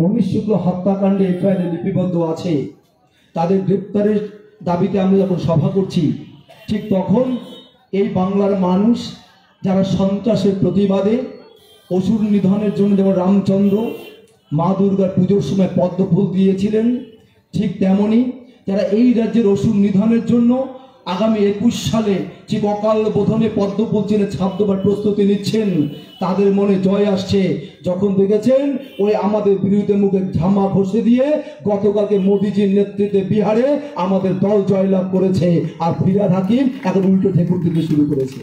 মনীষ শুক্ল হত্যাকাণ্ডে এফআইআর লিপিবদ্ধ আছে, তাদের গ্রেপ্তারের দাবিতে আমরা যখন সভা করছি, ঠিক তখন এই বাংলার মানুষ যারা সন্ত্রাসের প্রতিবাদে অসুর নিধনের জন্য যেমন রামচন্দ্র মা দুর্গার পুজোর সময় পদ্মফুল দিয়েছিলেন, ঠিক তেমনি যারা এই রাজ্যের অসুর নিধনের জন্য আগামী 21 সালে ঠিক অকাল বোধনে পদ্মফুল চিনে ছাপ দেবার প্রস্তুতি নিচ্ছেন, তাদের মনে জয় আসছে যখন দেখেছেন ওই আমাদের বিরুদ্ধে মুখে ঝামা ঘষে দিয়ে গতকালকে মোদিজির নেতৃত্বে বিহারে আমাদের দল জয়লাভ করেছে, আর ফিরহাদ হাকিম এখন উল্টো ঠেকুর দিতে শুরু করেছে।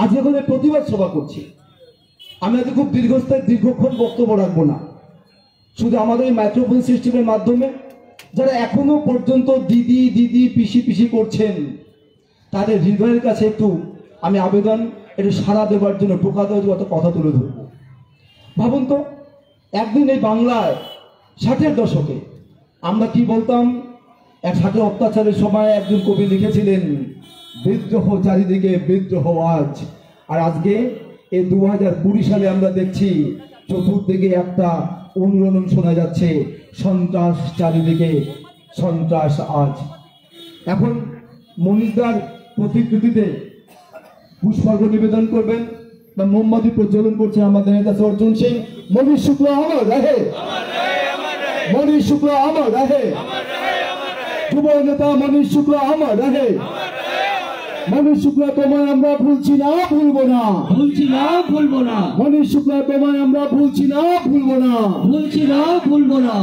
আজ এখানে প্রতিবাদ সভা করছি। আমি আজকে খুব দীর্ঘক্ষণ বক্তব্য রাখবো না, শুধু আমাদের এই মাইক্রোফোন সিস্টেমের মাধ্যমে যারা এখনো পর্যন্ত দিদি দিদি পিসি পিসি করছেন, তাদের হৃদয়ের কাছে একটু আমি আবেদন, একটু সাড়া দেওয়ার জন্য প্রকাশগত কথা তুলে ধরব। ভাবুন তো, একদিন এই বাংলায় 60-এর দশকে আমরা কি বলতাম? 60-এর অত্যাচারের সময় একজন কবি লিখেছিলেন, বিদ্রোহ চারিদিকে বিদ্রোহ আজ। আর আজকে এই 2020 সালে আমরা দেখছি চতুর্দিকে একটা অনুরণন শোনা যাচ্ছে, সন্ত্রাস চারিদিকে, সন্ত্রাস আজ। এখন মনীষদার প্রতিকৃতিতে পুষ্পার্ঘ্য নিবেদন করবেন বা মোমবাতি প্রজ্বলন করছেন আমাদের নেতা অর্জুন সিং। মনীষ শুক্ল অমর রহে, মনীষ শুক্ল অমর রহে, যুব নেতা মনীষ শুক্ল অমর রহে। মনীষ শুক্লা তোমায় আমরা ভুলছি না, ভুলবো না, ভুলছি না, ভুলবো না। মনীষ শুক্লা তোমায় আমরা ভুলছি না, ভুলবো না, ভুলছি না, ভুলবো না।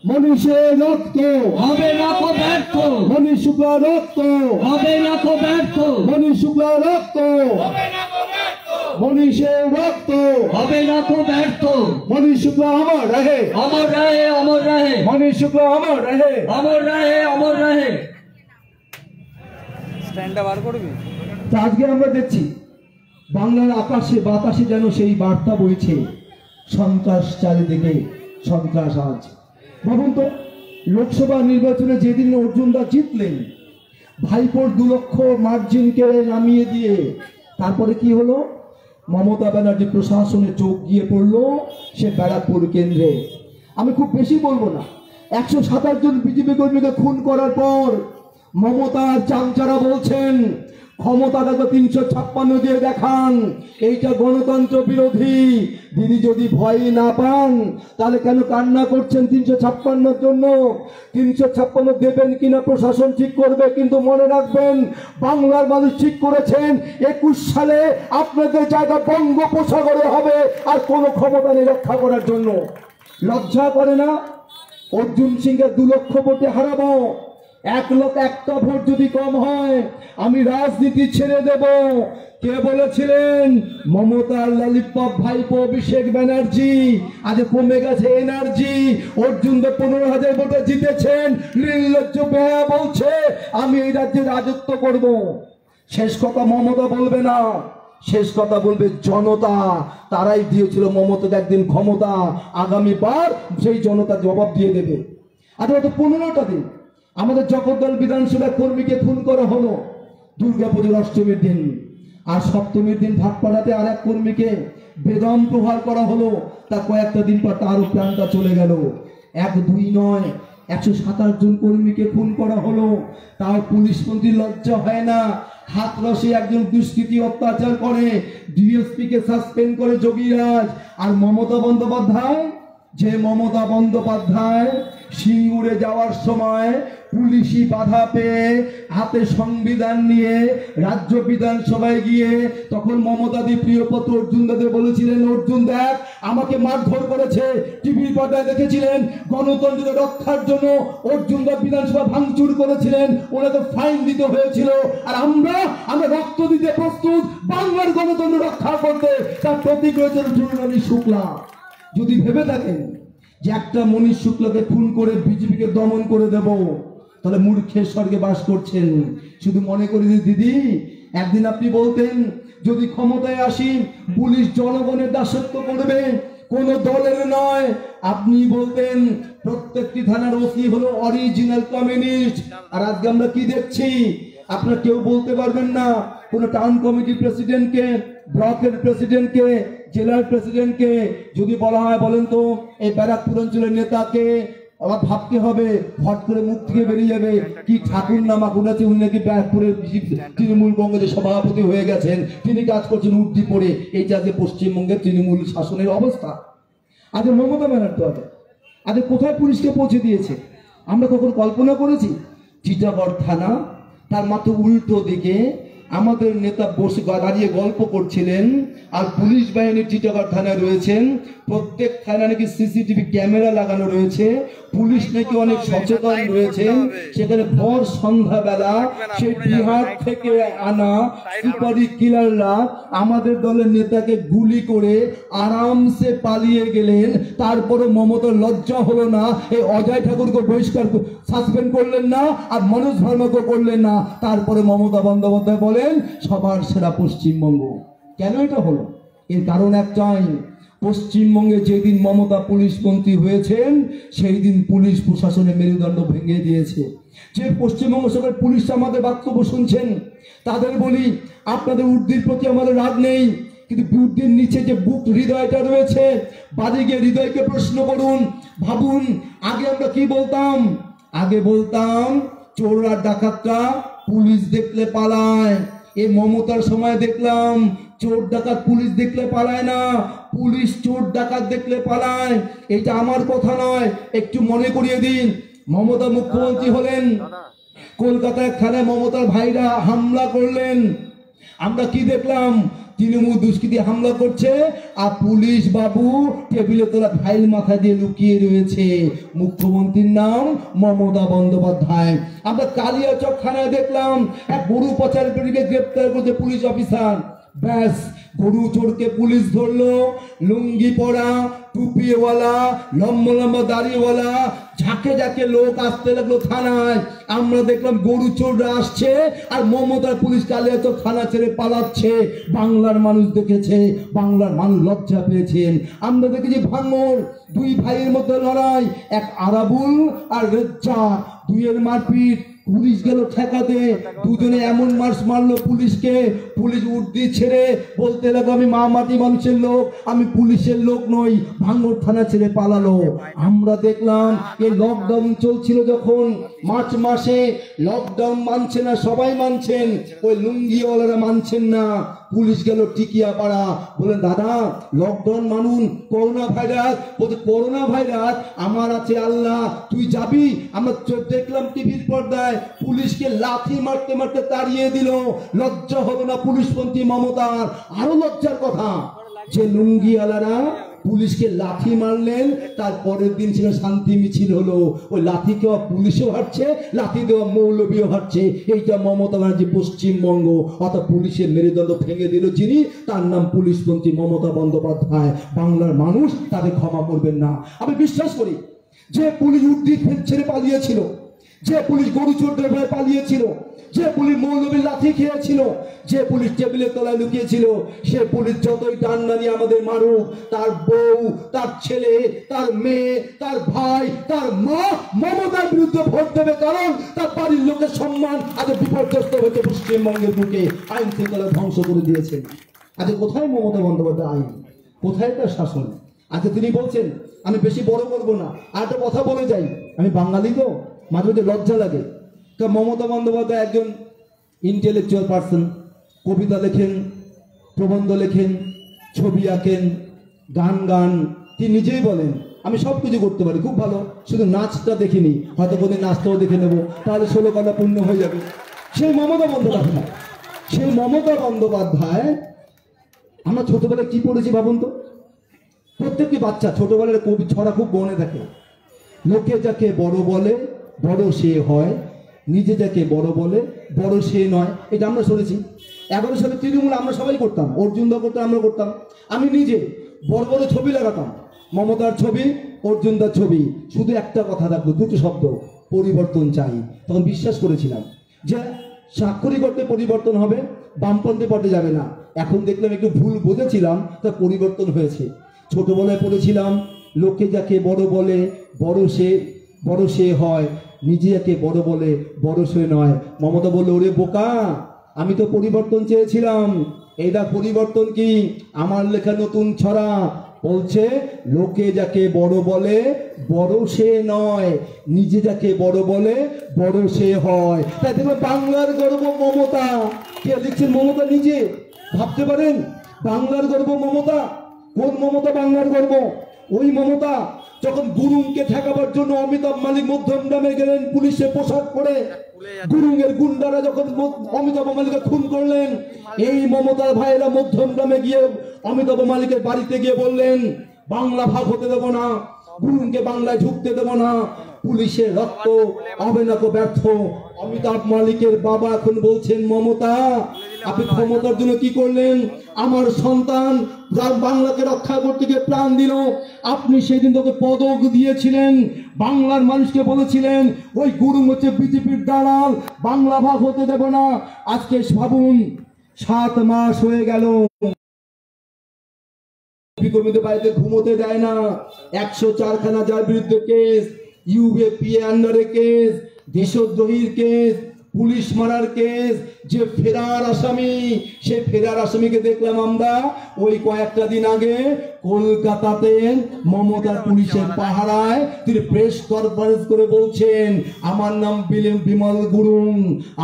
মনীষের রক্ত হবে না কো ব্যর্থ, মনীষ শুক্লা রক্ত হবে না কো ব্যর্থ, মনীষ শুক্লা রক্ত মনীষের রক্ত হবে না কো ব্যর্থ। মনীষ শুক্লা অমর রহে, অমর রহে, অমর রহে, মনীষ শুক্লা অমর রহে, অমর রহে, অমর রহে। আজকে আমরা দেখছি বাংলার আকাশে বাতাসে যেন সেই বার্তা বইছে, সন্ত্রাস চারিদিকে, সন্ত্রাস আজ। ভাবুন তো, লোকসভা নির্বাচনে যেদিন অর্জুনদা জিতলেন, ভাইপোর 2 লক্ষ মার্জিনকে নামিয়ে দিয়ে তারপরে কি হলো? মমতা ব্যানার্জি প্রশাসনে চোখ গিয়ে পড়লো সে ব্যারাকপুর কেন্দ্রে। আমি খুব বেশি বলবো না, 127 জন বিজেপি কর্মীকে খুন করার পর মমতার চামচারা বলছেন ক্ষমতা দেখো 356 দিয়ে দেখান, এইটা গণতন্ত্র বিরোধী। দিদি যদি ভয় না পান তাহলে কেন কান্না করছেন 356-র জন্য? 356 দেবেন কিনা প্রশাসন ঠিক করবে, কিন্তু মনে রাখবেন বাংলার মানুষ ঠিক করেছেন 21 সালে আপনাদের জায়গা বঙ্গোপসাগরে হবে, আর কোনো ক্ষমতা নেই রক্ষা করার জন্য। লজ্জা করে না? অর্জুন সিংকে 2 লক্ষ ভোটে হারাবো, 1 লক্ষ একটা ভোট যদি কম হয় আমি রাজনীতি ছেড়ে দেব। কে বলেছিলেন? মমতার ললিপপ ভাইপো অভিষেক ব্যানার্জি। আজ কমে গেছে এনার্জি। অর্জুন 15,000 ভোটে জিতেছেন, নির্লজ্জ বেয়া বলছে আমি এই রাজ্যে রাজত্ব করব। শেষ কথা মমতা বলবে না, শেষ কথা বলবে জনতা। তারাই দিয়েছিল মমতাকে একদিন ক্ষমতা, আগামীবার সেই জনতা জবাব দিয়ে দেবে। আর 15টা দিন আমাদের জগদ্দল বিধানসভা কর্মীকে খুন করা হলো দুর্গাপুজোর অষ্টমীর দিন, আর সপ্তমীর দিন ভাটপাড়াতে আর এক কর্মীকে বেদম প্রহার করা হলো। তার কয়েকটা দিন পর তারও প্রাণটা চলে গেল। 1-2 নয়, 127 জন কর্মীকে খুন করা হলো। তাও পুলিশ মন্ত্রী লজ্জা হয় না? হাতরসে একজন দুষ্কৃতী অত্যাচার করে, ডিএসপি কে সাসপেন্ড করে যোগীরাজ। আর মমতা বন্দ্যোপাধ্যায়, যে মমতা বন্দ্যোপাধ্যায় সিঙ্গুরে যাওয়ার সময় পুলিশি বাধা পেয়ে হাতে সংবিধান নিয়ে রাজ্য বিধানসভায় গিয়ে তখন মমতাদি প্রিয়পত্র অর্জুন দাদের বলেছিলেন, অর্জুন দেখ আমাকে মারধর করেছে। টিভির পর্দায় দেখেছিলেন গণতন্ত্র রক্ষার জন্য অর্জুন দা বিধানসভা ভাঙচুর করেছিলেন, ওনাকে ফাইন দিতে হয়েছিল। আর আমরা রক্ত দিতে প্রস্তুত বাংলার গণতন্ত্র রক্ষা করতে। তার প্রতীক রয়েছে মনীষ শুক্লা। যদি ভেবে থাকেন যে একটা মনীষ শুক্লাকে খুন করে বিজেপিকে দমন করে দেব, তাহলে মূর্খের স্বর্গে বাস করছেন। শুধু মনে করি দিদি, একদিন আপনি বলতেন যদি ক্ষমতায় আসি পুলিশ জনগণের দাসত্ব করবে, কোন দলের নয়। আপনি বলতেন প্রত্যেকটি থানার ওসি হলো অরিজিনাল কমিউনিস্ট। আর আজকে আমরা কি দেখছি? আপনারা কেউ বলতে পারবেন না কোন টাউন কমিটির প্রেসিডেন্টকে, ব্লকের প্রেসিডেন্টকে, জেলার প্রেসিডেন্টকে যদি বলা হয় বলেন তো এই ব্যারাকপুর অঞ্চলের নেতাকে আবার ভাবতে হবে, হট করে মুখ থেকে বেরিয়ে যাবে কি ঠাকুর না মাকুর আছে, উনি নাকি ব্যারাকপুরের তৃণমূল কংগ্রেসের সভাপতি হয়ে গেছেন, তিনি কাজ করছেন উর্দি পড়ে। এই যে পশ্চিমবঙ্গের তৃণমূল শাসনের অবস্থা, আজ মমতা ব্যানার্জি আজ কোথায় পুলিশকে পৌঁছে দিয়েছে আমরা কখন কল্পনা করেছি? টিটাগড় থানা, তার মাত্র উল্টো দিকে আমাদের নেতা বসে দাঁড়িয়ে গল্প করছিলেন, আর পুলিশ বাহিনী টিটাগড় থানায় রয়েছেন। প্রত্যেক থানায় নাকি সিসিটিভি ক্যামেরা লাগানো রয়েছে, পুলিশ নাকি অনেক সচেতন রয়েছেন। সেখানে ভোর সন্ধ্যাবেলা সেই বিহার থেকে আনা সুপারি কিলাররা আমাদের দলের নেতাকে গুলি করে আরামসে পালিয়ে গেলেন। তারপরে মমতার লজ্জা হলো না, এই অজয় ঠাকুরকে বহিষ্কার সাসপেন্ড করলেন না, আর মনোজ ভার্মাকে করলেন না। তারপরে মমতা বন্দ্যোপাধ্যায় বলেন সবার সেরা পশ্চিমবঙ্গ। কেন এটা হলো? এর কারণ একটাই, পশ্চিমবঙ্গে যেদিন মমতা পুলিশ মন্ত্রী হয়েছেন সেই দিন পুলিশ প্রশাসনের মেরুদণ্ড ভেঙে দিয়েছে। যে পশ্চিমবঙ্গ সরকার পুলিশ আমাদের বক্তব্য শুনছেন, তাদের বলি আপনাদের উর্দির প্রতি আমাদের রাগ নেই, কিন্তু উর্দির নিচে যে বুক হৃদয়টা রয়েছে, বাড়ি গিয়ে হৃদয়কে প্রশ্ন করুন, ভাবুন আগে আমরা কি বলতাম? আগে বলতাম চোর আর ডাকাতরা পুলিশ দেখলে পালায়। এই মমতার সময় দেখলাম চোর ডাকাত পুলিশ দেখলে পালায় না, পুলিশ চোর ডাকাত দেখলে পালায়। এটা আমার কথা নয়, একটু মনে করিয়ে দিন। মমতা মুখ্যমন্ত্রী হলেন, কলকাতায় থানায় মমতার ভাইরা হামলা করলেন, আমরা কি দেখলাম? তৃণমূল দুষ্কৃতী হামলা করছে, আর পুলিশ বাবু টেবিলে তোলা ফাইল মাথা দিয়ে লুকিয়ে রয়েছে। মুখ্যমন্ত্রীর নাম মমতা বন্দ্যোপাধ্যায়। আমরা কালিয়াচক থানায় দেখলাম এক গরু পাচারকারীকে গ্রেপ্তার করছে পুলিশ অফিসার। ব্যাস, গরু চোরকে পুলিশ ধরলো, লুঙ্গি পরা, টুপিওয়ালা, লম্বা লম্বা দাড়িওয়ালা, ঝাঁকে ঝাঁকে লোক আসতে লাগলো থানায়। আমরা দেখলাম গরু চোররা আসছে, আর মমতার পুলিশ কালিয়াচক থানা ছেড়ে পালাচ্ছে। বাংলার মানুষ দেখেছে, বাংলার মানুষ লজ্জা পেয়েছেন। আমরা দেখেছি ভাঙড়, দুই ভাইয়ের মধ্যে লড়াই, এক আরাবুল আর রেজ্জাক, দুইয়ের মারপিট, পুলিশ গেল ঠেকাতে, দুজনে এমন মার্চ মারলো পুলিশকে, পুলিশ উর্দি ছেড়ে বলতে লাগলো আমি মা মাটি মানুষের লোক, আমি পুলিশের লোক নই, ভাঙড় থানা ছেড়ে পালালো। আমরা দেখলাম এই লকডাউন চলছিল যখন, মার্চ মাসে লকডাউন মানছে না, সবাই মানছেন, ওই লুঙ্গিওয়ালারা মানছেন না। পুলিশ গেল টিকিয়া পাড়া, বলেন দাদা লকডাউন মানুন, করোনা ভাইরাস, বলছে করোনা ভাইরাস আমার আছে আল্লাহ, তুই যাবি? আমরা দেখলাম টিভির পর্দায় পুলিশকে লাথি মারতে মারতে তাড়িয়ে দিল। লজ্জা হলো না পুলিশপন্থী মমতার? আরো লজ্জার কথা যে লুঙ্গিওয়ালারা পুলিশকে লাথি মারলেন, তার পরের দিন ছিল শান্তি মিছিল হলো। ওই লাথি দেওয়া পুলিশও হাঁটছে, লাথি দেওয়া মৌলবীও হাঁটছে। এইটা মমতা ব্যানার্জি পশ্চিমবঙ্গ, অর্থাৎ পুলিশের মেরুদণ্ড ভেঙে দিল যিনি, তার নাম পুলিশপন্থী মমতা বন্দ্যোপাধ্যায়। বাংলার মানুষ তাদের ক্ষমা করবেন না। আমি বিশ্বাস করি যে পুলিশ উর্দি ছেড়ে পালিয়েছিল, যে পুলিশ গরু চোরদের ভয়ে পালিয়েছিল, যে পুলিশ মৌলবীর লাথি খেয়েছিল, যে পুলিশ টেবিলের তলায় লুকিয়েছিল, সে পুলিশ যতই টান্ডানি আমাদের মারুক, তার বউ, তার ছেলে, তার মেয়ে, তার ভাই, তার মা মমতার বিরুদ্ধে ভোট দেবে, কারণ তার বাড়ির লোকের সম্মান আজ বিপর্যস্ত হচ্ছে। পশ্চিমবঙ্গের বুকে আইন শৃঙ্খলা ধ্বংস করে দিয়েছেন। আজ কোথায় মমতা বন্দ্যোপাধ্যায় আইন, কোথায় তার শাসন? আজ তিনি বলছেন আমি বেশি বড় করবো না। আর একটা কথা বলে যাই, আমি বাঙালি তো, মাঝে মাঝে লজ্জা লাগে। তো মমতা বন্দ্যোপাধ্যায় একজন ইন্টেলেকচুয়াল পার্সন, কবিতা লেখেন, প্রবন্ধ লেখেন, ছবি আঁকেন, গান গান। তিনি নিজেই বলেন আমি সব কিছু করতে পারি, খুব ভালো, শুধু নাচটা দেখিনি, হয়তো কোনদিন নাচটাও দেখে নেবো, তাহলে 16 কলা পূর্ণ হয়ে যাবে। সেই মমতা বন্দ্যোপাধ্যায়, সেই মমতা বন্দ্যোপাধ্যায় আমরা ছোটবেলায় কি পড়েছি ভাবুন তো? প্রত্যেকটি বাচ্চা ছোটবেলার কবি ছড়া খুব মনে থাকে। লোকে যাকে বড় বলে বড় সে হয়, নিজে যাকে বড় বলে বড় সে নয়। এটা আমরা শুনেছি। 11 সালে তৃণমূল আমরা সবাই করতাম, অর্জুন দা করতাম, আমরা করতাম। আমি নিজে বড় বড় ছবি লাগাতাম, মমতার ছবি, অর্জুন দার ছবি, শুধু একটা কথা থাকতো, দুটো শব্দ, পরিবর্তন চাই। তখন বিশ্বাস করেছিলাম যে স্বাক্ষরিক করতে পরিবর্তন হবে, বামপন্থী পথে যাবে না। এখন দেখলাম একটু ভুল বুঝেছিলাম, তা পরিবর্তন হয়েছে। ছোটবেলায় পড়েছিলাম লোকে যাকে বড় বলে বড় সে হয়, নিজে যাকে বড় বলে বড় সে নয়। মমতা বলল ওরে বোকা, আমি তো পরিবর্তন চেয়েছিলাম, এইটা পরিবর্তন কি? আমার লেখা নতুন ছড়া বলছে, লোকে যাকে বড় বলে বড় সে নয়, নিজে যাকে বড় বলে বড় সে হয়। তাই দেখো বাংলার গর্ব মমতা। কে লিখছেন? মমতা নিজে। ভাবতে পারেন বাংলার গর্ব মমতা। কোন মমতা বাংলার গর্ব? ওই মমতা যখন গুরুংকে ঠেকাবার জন্য অমিতাভ মালিক মধ্যমগ্রামে গেলেন পুলিশে পোশাক পরে, গুরুংয়ের গুন্ডারা যখন অমিতাভ মালিককে খুন করলেন, এই মমতার ভাইয়েরা মধ্যমগ্রামে গিয়ে অমিতাভ মালিকের বাড়িতে গিয়ে বললেন, বাংলা ভাগ হতে দেব না, গুরুংকে বাংলায় ঢুকতে দেব না। পুলিশের রক্ত হবে না তো ব্যর্থ। অমিতাভ মালিকের বাবা এখন বলছেন, মমতা আপনি ক্ষমতার জন্য কি করলেন? আমার সন্তান বাংলাকে রক্ষা করতে গিয়ে প্রাণ দিল। আপনি সেদিন তোকে পদক দিয়েছিলেন, বাংলার মানুষকে বলেছিলেন ওই গুরুং হচ্ছে বিজেপির দালাল, বাংলা ভাগ হতে দেব না। আজকে ভাবুন 7 মাস হয়ে গেল, কর্মীদের বাড়িতে ঘুমোতে দেয় না। 104 খানা যার বিরুদ্ধে কেস, ইউএপিএ আন্ডারে কেস, দেশদ্রোহীর কেস, পুলিশ মারার কেস, যে ফেরার আসামি, সে ফেরার আসামিকে দেখলাম আমরা ওই কয়েকটা দিন আগে কলকাতাতে মমতা পুলিশের পাহারায় তিনি প্রেস কনফারেন্স করে বলছেন, আমার নাম বিমল গুরুং,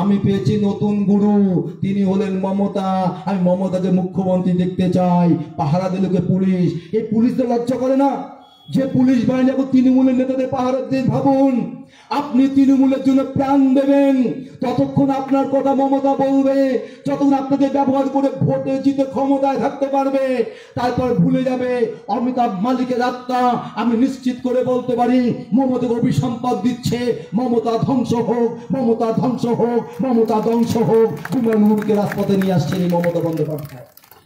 আমি পেয়েছি নতুন গুরু, তিনি হলেন মমতা, আমি মমতাকে মুখ্যমন্ত্রী দেখতে চাই। পাহারা দিল কে? পুলিশ। এই পুলিশদের লজ্জা করে না? যে পুলিশ বাহিনী এখন তৃণমূলের নেতাদের পাহারা দিয়ে, ভাবুন আপনি তৃণমূলের জন্য প্রাণ দেবেন, ততক্ষণ আপনার কথা মমতা বলবে, যতক্ষণ আপনাকে ব্যবহার করে ভোটে জিতে ক্ষমতায় থাকতে পারবে, তারপর ভুলে যাবে অমিতাভ মালিকের আত্মা। আমি নিশ্চিত করে বলতে পারি, মমতাকে অভিসম্পাদ দিচ্ছে, মমতা ধ্বংস হোক, মমতা ধ্বংস হোক, মমতা ধ্বংস হোক। তৃণমূলকে রাজপথে নিয়ে আসছেন এই মমতা বন্দ্যোপাধ্যায়।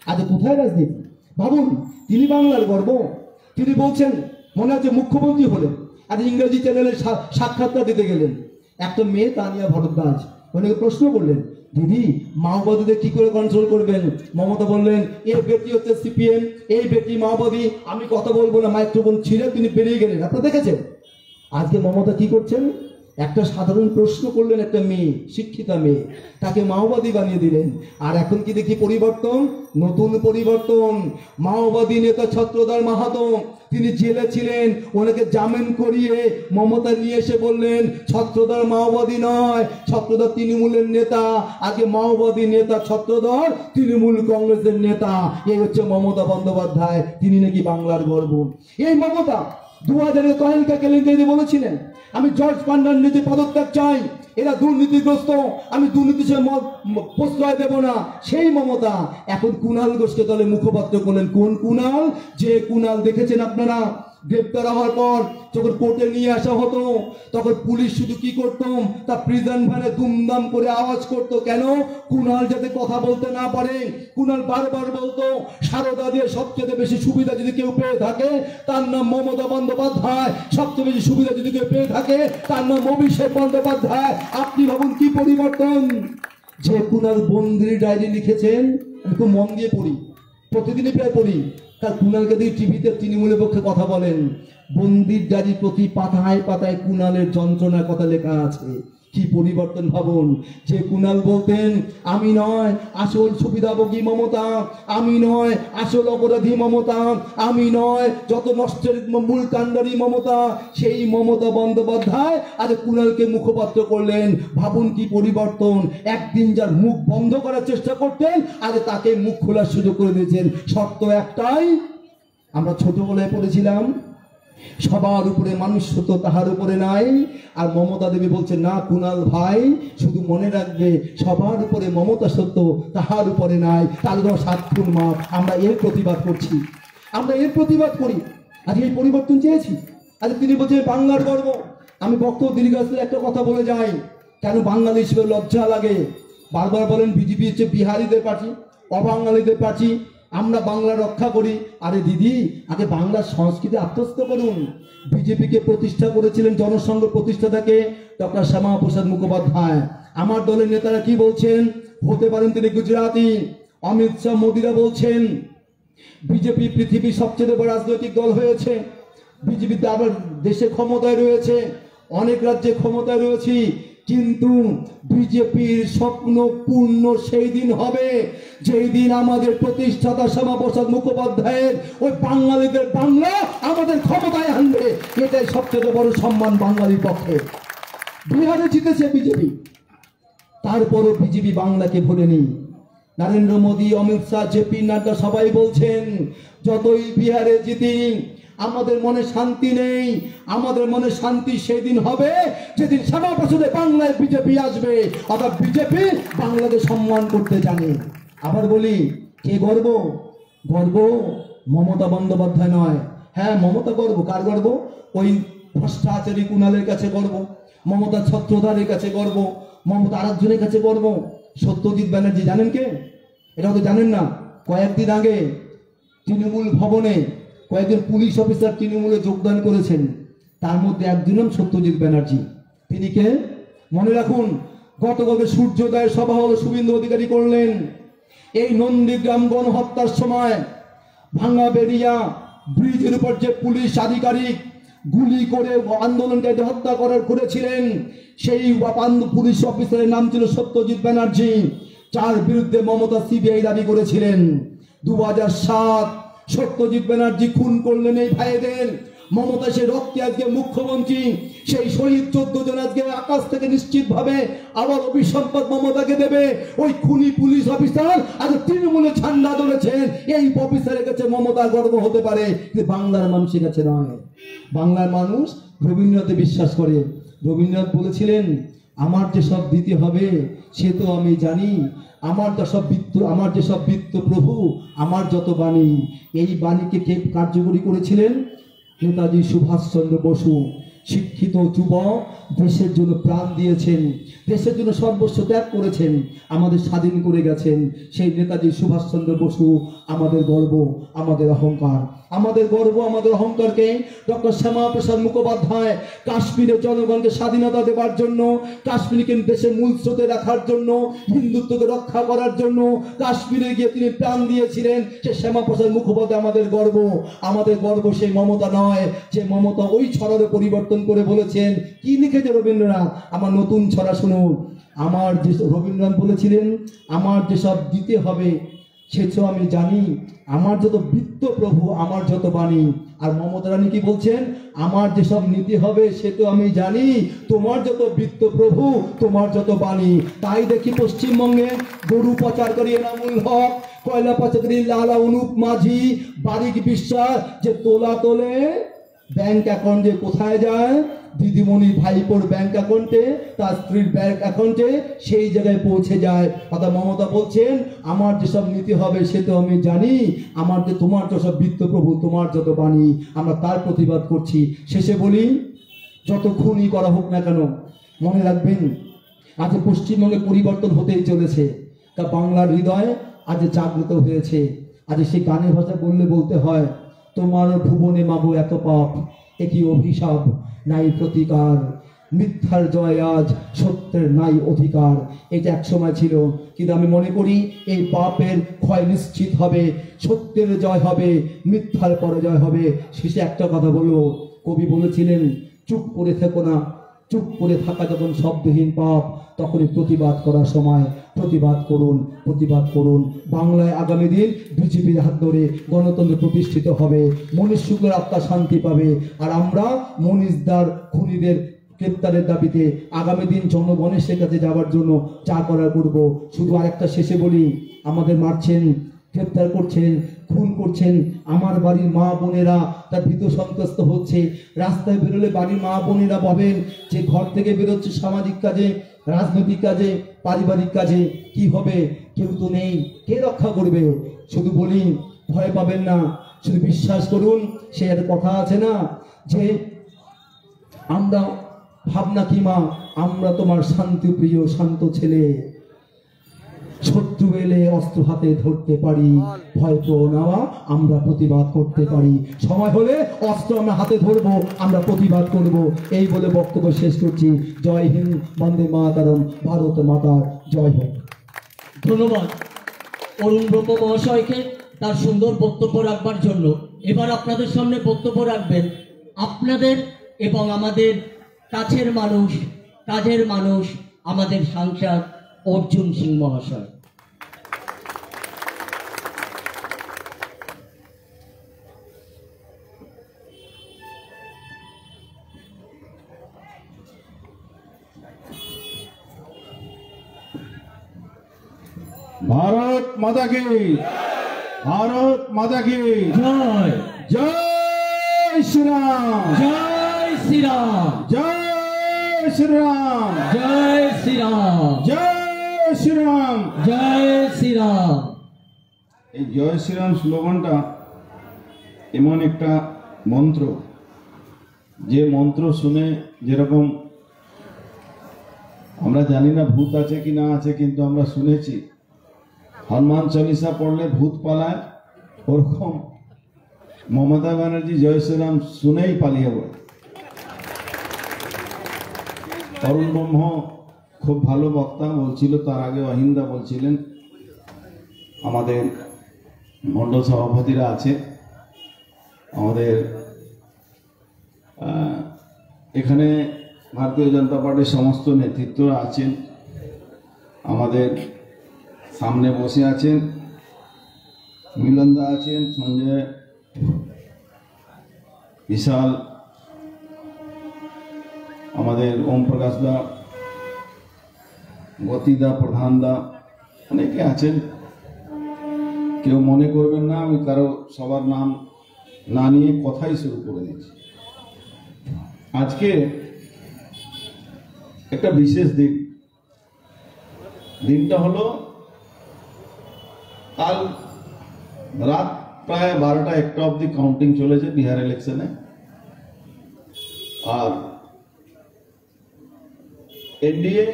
আজ কোথায় রাজনীতি? ভাবুন, তিনি বাংলার গর্ব। তিনি বলছেন, মনে হচ্ছে মুখ্যমন্ত্রী হলেন, আর ইংরেজি চ্যানেলে সাক্ষাৎকার দিতে গেলেন। একটা মেয়ে তানিয়া ভরদ্বাজ ওনাকে প্রশ্ন করলেন, দিদি মাওবাদীদের কি করে কন্ট্রোল করবেন? মমতা বললেন, এর বেটি হচ্ছে সিপিএম, এই বেটি মাওবাদী, আমি কথা বলবো না। মাইক্রোফোন ছিঁড়ে তিনি বেরিয়ে গেলেন। আপনারা দেখেছেন আজকে মমতা কি করছেন? একটা সাধারণ প্রশ্ন করলেন, একটা মেয়ে, শিক্ষিতা মেয়ে, তাকে মাওবাদী বানিয়ে দিলেন। আর এখন কি দেখি পরিবর্তন, নতুন পরিবর্তন। মাওবাদী নেতা ছত্রধর মাহাতো, তিনি জেলে ছিলেন, ওনাকে জামিন করিয়ে মমতা নিয়ে এসে বললেন, ছত্রধর মাওবাদী নয়, ছত্রধর তৃণমূলের নেতা। আগে মাওবাদী নেতা ছত্রধর, তৃণমূল কংগ্রেসের নেতা। এই হচ্ছে মমতা বন্দ্যোপাধ্যায়, তিনি নাকি বাংলার গর্ব। এই মমতা 2000-এ তহেলকা কেলেঙ্কারিতে বলেছিলেন, আমি জর্জ ফার্নান্ডেজে পদত্যাগ চাই, এরা দুর্নীতিগ্রস্ত, আমি দুর্নীতি প্রশ্রয় দেব না। সেই মমতা এখন কুণাল ঘোষকে দলে মুখপাত্র করলেন। কোন কুণাল? যে কুণাল দেখেছেন আপনারা গ্রেপ্তার হওয়ার পর যখন কোর্টে নিয়ে আসা হতো, তখন পুলিশ শুধু কি করতো, তা প্রিজন ভ্যানে দুমদাম করে আওয়াজ করতো। কেন? কুণাল যাতে কথা বলতে না পারে। কুণাল বারবার বলতো, সারদা দিয়ে সবচেয়ে বেশি সুবিধা যদি কেউ পেয়ে থাকে তার নাম মমতা বন্দ্যোপাধ্যায়, সবচেয়ে বেশি সুবিধা যদি কেউ পেয়ে থাকে তার নাম অভিষেক বন্দ্যোপাধ্যায়। আপনি ভাবুন কি পরিবর্তন। যে কুণাল বন্দির ডায়েরি লিখেছেন, আমি খুব মন দিয়ে পড়ি, প্রতিদিনই প্রায় পড়ি, তার কুণালকে দিয়ে টিভিতে তৃণমূলের পক্ষে কথা বলেন। বন্দির ডায়েরি প্রতি পাতায় পাতায় কুণালের যন্ত্রণার কথা লেখা আছে। কি পরিবর্তন ভাবুন। যে কুণাল বলতেন, আমি নয় আসল সুবিধাভোগী মমতা, আমি নয় আসল অপরাধী মমতা, আমি নয় যত নষ্টের মূল কাণ্ডারী মমতা, সেই মমতা বন্দ্যোপাধ্যায় আজ কুণালকে মুখপাত্র করলেন। ভাবুন কি পরিবর্তন। একদিন যার মুখ বন্ধ করার চেষ্টা করতেন, আজ তাকে মুখ খোলার সুযোগ করে দিয়েছেন। শর্ত একটাই, আমরা ছোটবেলায় পড়েছিলাম, সবার উপরে মানুষ হতো, তাহার উপরে নাই। আর মমতা দেবী বলছে, না কুণাল ভাই, শুধু মনে রাখবে সবার উপরে মমতা সত্য, তাহার উপরে নাই। তার 7 খুন মাপ। আমরা এর প্রতিবাদ করছি, আমরা এর প্রতিবাদ করি। আজ এই পরিবর্তন চেয়েছি। আজ তিনি বলছেন বাংলার গর্ব। আমি বক্তব্য দীর্ঘাস্তে একটা কথা বলে যাই, কেন বাঙালি হিসেবে লজ্জা লাগে। বারবার বলেন বিজেপি হচ্ছে বিহারিদের পার্টি, অবাঙালিদের পার্টি, আমরা বাংলা রক্ষা করি। আরে দিদি, আগে বাংলার সংস্কৃতি আত্মস্থ করুন। বিজেপিকে প্রতিষ্ঠা করেছিলেন জনসংঘ প্রতিষ্ঠাতাকে ডক্টর শ্যামাপ্রসাদ মুখোপাধ্যায়। আমার দলের নেতারা কি বলছেন? হতে পারেন তিনি গুজরাটি। অমিত শাহ মোদিরা বলছেন বিজেপি পৃথিবীর সবচেয়ে বড় রাজনৈতিক দল হয়েছে, বিজেপিতে আবার দেশে ক্ষমতায় রয়েছে, অনেক রাজ্যে ক্ষমতায় রয়েছি, কিন্তু বিজেপির স্বপ্ন পূর্ণ সেই দিন হবে যেই দিন আমাদের প্রতিষ্ঠাতা শ্যামাপ্রসাদ মুখোপাধ্যায়ের ওই বাঙালিদের বাংলা আমাদের ক্ষমতায় আনবে। এটাই সবচেয়ে বড় সম্মান বাঙালির পক্ষে। বিহারে জিতেছে বিজেপি, তারপরও বিজেপি বাংলাকে ভুলেনি। নরেন্দ্র মোদী, অমিত শাহ, জেপি নাড্ডা সবাই বলছেন যতই বিহারে জিতি আমাদের মনে শান্তি নেই। আমাদের মনে শান্তি সেই দিন হবে যেদিন শ্যামাপ্রসাদে বাংলায় বিজেপি আসবে। অর্থাৎ বিজেপি বাংলাকে সম্মান করতে জানে। আবার বলি, কে গর্ব? গর্ব মমতা বন্দ্যোপাধ্যায় নয়। হ্যাঁ, মমতা গর্ব। কার গর্ব? ওই ভ্রষ্টাচারী কুণালের কাছে গর্ব, মমতা ছত্রধারের কাছে গর্ব, মমতা আরেকজনের কাছে গর্ব। সত্যজিৎ ব্যানার্জি জানেন কে? এটাও তো জানেন না। কয়েকদিন আগে তৃণমূল ভবনে কয়েকজন পুলিশ অফিসার তৃণমূলে যোগদান করেছেন, তার মধ্যে একজন নাম সত্যজিৎ ব্যানার্জি। তিনি কে? মনে রাখুন, গতকালকে সূর্যোদয়ের সভা হলো, শুভেন্দু অধিকারী করলেন। এই নন্দীগ্রাম গণহত্যার সময় ভাঙ্গাবেড়িয়া ব্রিজের উপর যে পুলিশ আধিকারিক গুলি করে আন্দোলনকারীদের হত্যা করেছিলেন, সেই পুলিশ অফিসারের নাম ছিল সত্যজিৎ ব্যানার্জি, যার বিরুদ্ধে মমতা সিবিআই দাবি করেছিলেন। 2007 সত্যজিৎ ব্যানার্জি খুন করলেন এই ভাইদের। মমতা সে রক্তে আজকে মুখ্যমন্ত্রী। সেই শহীদ 14 জন আজকে আকাশ থেকে নিশ্চিতভাবে আবার অভিসম্পদ মমতাকে দেবে। ওই খুনি পুলিশ অফিসার আজ তৃণমূলে ঝান্ডা ধরেছেন। এই অফিসারের কাছে মমতার গর্ব হতে পারে, কিন্তু বাংলার মানুষের কাছে নয়। বাংলার মানুষ রবীন্দ্রনাথে বিশ্বাস করে। রবীন্দ্রনাথ বলেছিলেন, আমার যে সব দিতে হবে সে তো আমি জানি, আমার যেসব বৃত্ত প্রভু, আমার যত বাণী। এই বাণীকে কে কার্যকরী করেছিলেন? নেতাজি সুভাষচন্দ্র বসু। শিক্ষিত যুবক, দেশের জন্য প্রাণ দিয়েছেন, দেশের জন্য সর্বস্ব ত্যাগ করেছেন, আমাদের স্বাধীন করে গেছেন। সেই নেতাজি সুভাষচন্দ্র বসু আমাদের গর্ব, আমাদের অহংকার। আমাদের গর্ব, আমাদের অহংকারকে ডক্টর শ্যামাপ্রসাদ মুখোপাধ্যায় কাশ্মীরের জনগণকে স্বাধীনতা দেওয়ার জন্য, কাশ্মীরকে দেশের মূল স্রোতে রাখার জন্য, হিন্দুত্বকে রক্ষা করার জন্য কাশ্মীরে গিয়ে তিনি প্রাণ দিয়েছিলেন। সে শ্যামাপ্রসাদ মুখোপাধ্যায় আমাদের গর্ব। আমাদের গর্ব সেই মমতা নয়, যে মমতা ওই ছড়ারে পরিবর্তন করে বলেছেন। কি লিখেছে রবীন্দ্রনাথ? আমার নতুন ছড়া শুনুন। আমার যে রবীন্দ্রনাথ বলেছিলেন, আমার যেসব দিতে হবে সে তো আমি জানি, আমার যত বৃত্ত প্রভু, আমার যত বাণী। আর মমতা রানী কি বলছেন? আমার যেসব নিতে হবে সে তো আমি জানি, তোমার যত বৃত্ত প্রভু, তোমার যত বাণী। তাই দেখি পশ্চিমবঙ্গে গরু পাচারকারী এনামুল হক, কয়লা পাচারকারী লালা অনুপ মাঝি, বারিক বিশ্বাস যে তোলা তোলে ব্যাংক অ্যাকাউন্টে কোথায় যায়? দিদিমণি ভাইপোর ব্যাংক অ্যাকাউন্টে, তার স্ত্রীর ব্যাংক অ্যাকাউন্টে, সেই জায়গায় পৌঁছে যায়। অর্থাৎ মমতা বলছেন, আমার যেসব নীতি হবে সে তো আমি জানি, আমার যে তোমার যেসব বৃত্ত প্রভু, তোমার যত বাণী। আমরা তার প্রতিবাদ করছি। শেষে বলি, যত খুনই করা হোক না কেন, মনে রাখবেন আজ পশ্চিমবঙ্গে পরিবর্তন হতেই চলেছে। তা বাংলার হৃদয় আজ জাগ্রত হয়েছে। আজ সেই গানের ভাষা বলতে হয়, তোমার ভুবনে মাগো এত পাপ, একই অভিশাপ নাই প্রতিকার, মিথ্যার জয় আজ, সত্যের নাই অধিকার। এটা এক সময় ছিল, কিন্তু আমি মনে করি এই পাপের ক্ষয় নিশ্চিত হবে, সত্যের জয় হবে, মিথ্যার পরাজয় হবে। শেষে একটা কথা বলবো, কবি বলেছিলেন, চুপ করে থেকো না, চুপ করে থাকা যখন শব্দহীন পাপ, তখনই প্রতিবাদ করার সময়। প্রতিবাদ করুন, প্রতিবাদ করুন। বাংলায় আগামী দিন বিজেপির হাত ধরে গণতন্ত্র প্রতিষ্ঠিত হবে, মনীষ শুক্লার আত্মা শান্তি পাবে। আর আমরা মনীষ দার খুনিদের গ্রেপ্তারের দাবিতে আগামী দিন জনগণের কাছে যাওয়ার জন্য যা করার করব। শুধু আরেকটা শেষে বলি, আমাদের মারছেন, গ্রেপ্তার করছেন, খুন করছেন, আমার বাড়ির মা বোনেরা তার ভীত সন্ত্রস্ত হচ্ছে। রাস্তায় বেরোলে বাড়ির মা বোনেরা ভাবেন যে ঘর থেকে বেরোচ্ছে সামাজিক কাজে, রাজনৈতিক কাজে, পারিবারিক কাজে, কি হবে? কেউ তো নেই, কে রক্ষা করবে? শুধু বলি, ভয় পাবেন না, শুধু বিশ্বাস করুন। সে একটা কথা আছে না, যে আমরা ভাবনা কি মা, আমরা তোমার শান্তিপ্রিয় শান্ত ছেলে, শত্রু এলে অস্ত্র হাতে ধরতে পারি, ভয় পেও না, আমরা প্রতিবাদ করতে পারি। সময় হলে অস্ত্র আমরা হাতে ধরবো, আমরা প্রতিবাদ করব। এই বলে বক্তব্য শেষ করছি। জয় হিন্দ, বন্দে মাতরম, ভারত মাতার জয় হোক। ধন্যবাদ অরুণ ব্রহ্ম মহাশয়কে তার সুন্দর বক্তব্য রাখবার জন্য। এবার আপনাদের সামনে বক্তব্য রাখবেন আপনাদের এবং আমাদের কাছের মানুষ কাজের মানুষ আমাদের সাংসদ অর্জুন সিং মহাশয়। भारत माता की, भारत माता की জয় जय श्री राम, জয় শ্রীরাম, जय श्री राम, জয় শ্রীরাম, जय श्री राम। জয় শ্রীরাম। এই জয় শ্রীরাম স্লোগানটা এমন একটা মন্ত্র, যে মন্ত্র শুনে যেরকম আমরা জানি না ভূত আছে কি না আছে, কিন্তু আমরা শুনেছি হনুমান চালিসা পড়লে ভূত পালায়, ওরকম মমতা ব্যানার্জি জয় শ্রীরাম শুনেই পালিয়ে পড়ে। অরুণ ব্রহ্ম খুব ভালো বক্তা বলছিল, তার আগে অহিন্দা বলছিলেন, আমাদের মণ্ডল সভাপতিরা আছে, আমাদের এখানে ভারতীয় জনতা পার্টির সমস্ত নেতৃত্বরা আছেন, আমাদের সামনে বসে আছেন মিলনদা আছেন, সঞ্জয় বিশাল, আমাদের ওম প্রকাশ দা, গতিদা, প্রধান দা, অনেকে আছেন। কেউ মনে করবেন না আমি কারো সবার নাম না নিয়ে কথাই শুরু করে দিচ্ছি। আজকে একটা বিশেষ দিন, দিনটা হলো কাল রাত প্রায় 12টা-1টা অব্দি কাউন্টিং চলেছে বিহার ইলেকশনে, আর এনডিএ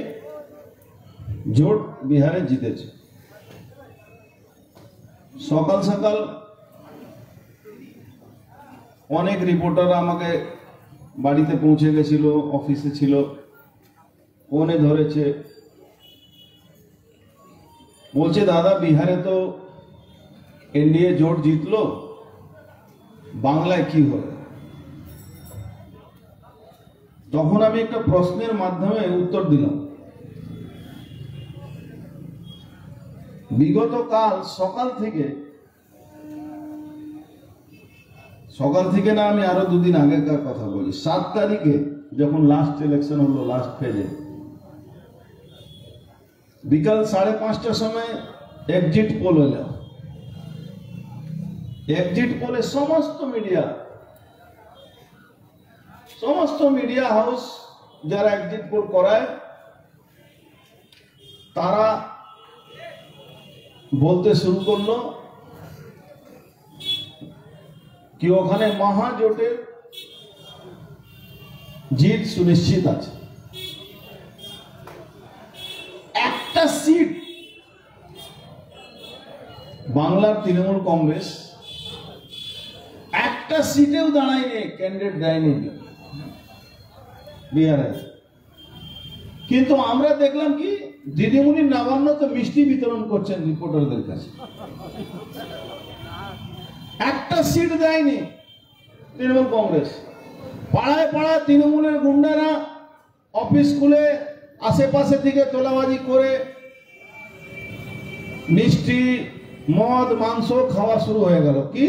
জোট বিহারে জিতেছে। সকাল সকাল অনেক রিপোর্টার আমাকে বাড়িতে পৌঁছে গেছিল, অফিসে ছিল, ফোনে ধরেছে, বলছে দাদা বিহারে তো এনডিএ জোট জিতলো, বাংলায় কি হবে? তখন আমি একটা প্রশ্নের মাধ্যমে উত্তর দিলাম। বিগত কাল সকাল থেকে না, আমি আরো দুদিন আগেকার কথা বলি, 7 তারিখে যখন লাস্ট ইলেকশন হলো, লাস্ট ফেজে বিকাল 5:30টার সময় এক্সিট পোল হলো। এক্সিট পোলে সমস্ত মিডিয়া হাউস যারা এক্সিট পোল করায়, তারা বলতে শুরু করলো কি ওখানে মহাজোটের জিত সুনিশ্চিত আছে। একটা সিট বাংলার তৃণমূল কংগ্রেস একটা সিটেও দাঁড়ায়নি, ক্যান্ডিডেট দেয়নি বিহারে। কিন্তু আমরা দেখলাম কি দিদিমণি নবান্নতে মিষ্টি বিতরণ করছেন রিপোর্টারদের কাছে, একটা সিট দেয়নি তৃণমূল কংগ্রেস। পাড়ায় পাড়ায় তৃণমূলের গুন্ডারা অফিস খুলে আশেপাশে থেকে তোলাবাজি করে মিষ্টি, মদ, মাংস খাওয়া শুরু হয়ে গেল। কি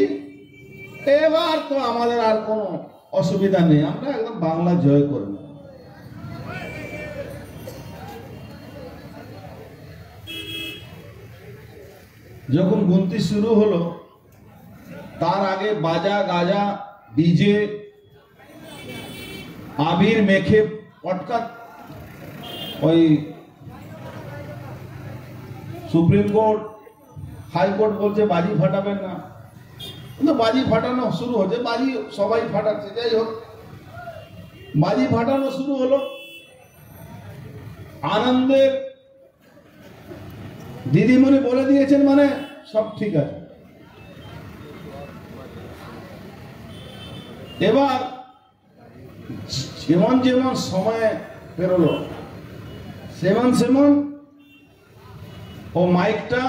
এবার তো আমাদের আর কোনো অসুবিধা নেই, আমরা একদম বাংলা জয় করব। যখন গুনতি শুরু হলো, তার আগে বাজা গাজা ডিজে আবির মেখে পটকা, ওই সুপ্রিম কোর্ট হাইকোর্ট বলছে বাজি ফাটাবেন না, কিন্তু বাজি ফাটানো শুরু হচ্ছে, বাজি সবাই ফাটাচ্ছে। যাই হোক, বাজি ফাটানো শুরু হলো, আনন্দের দিদিমণি বলে দিয়েছেন মানে সব ঠিক আছে। এবার যেমন যেমন সময় পেরোলো, সেমন ও মাইকটা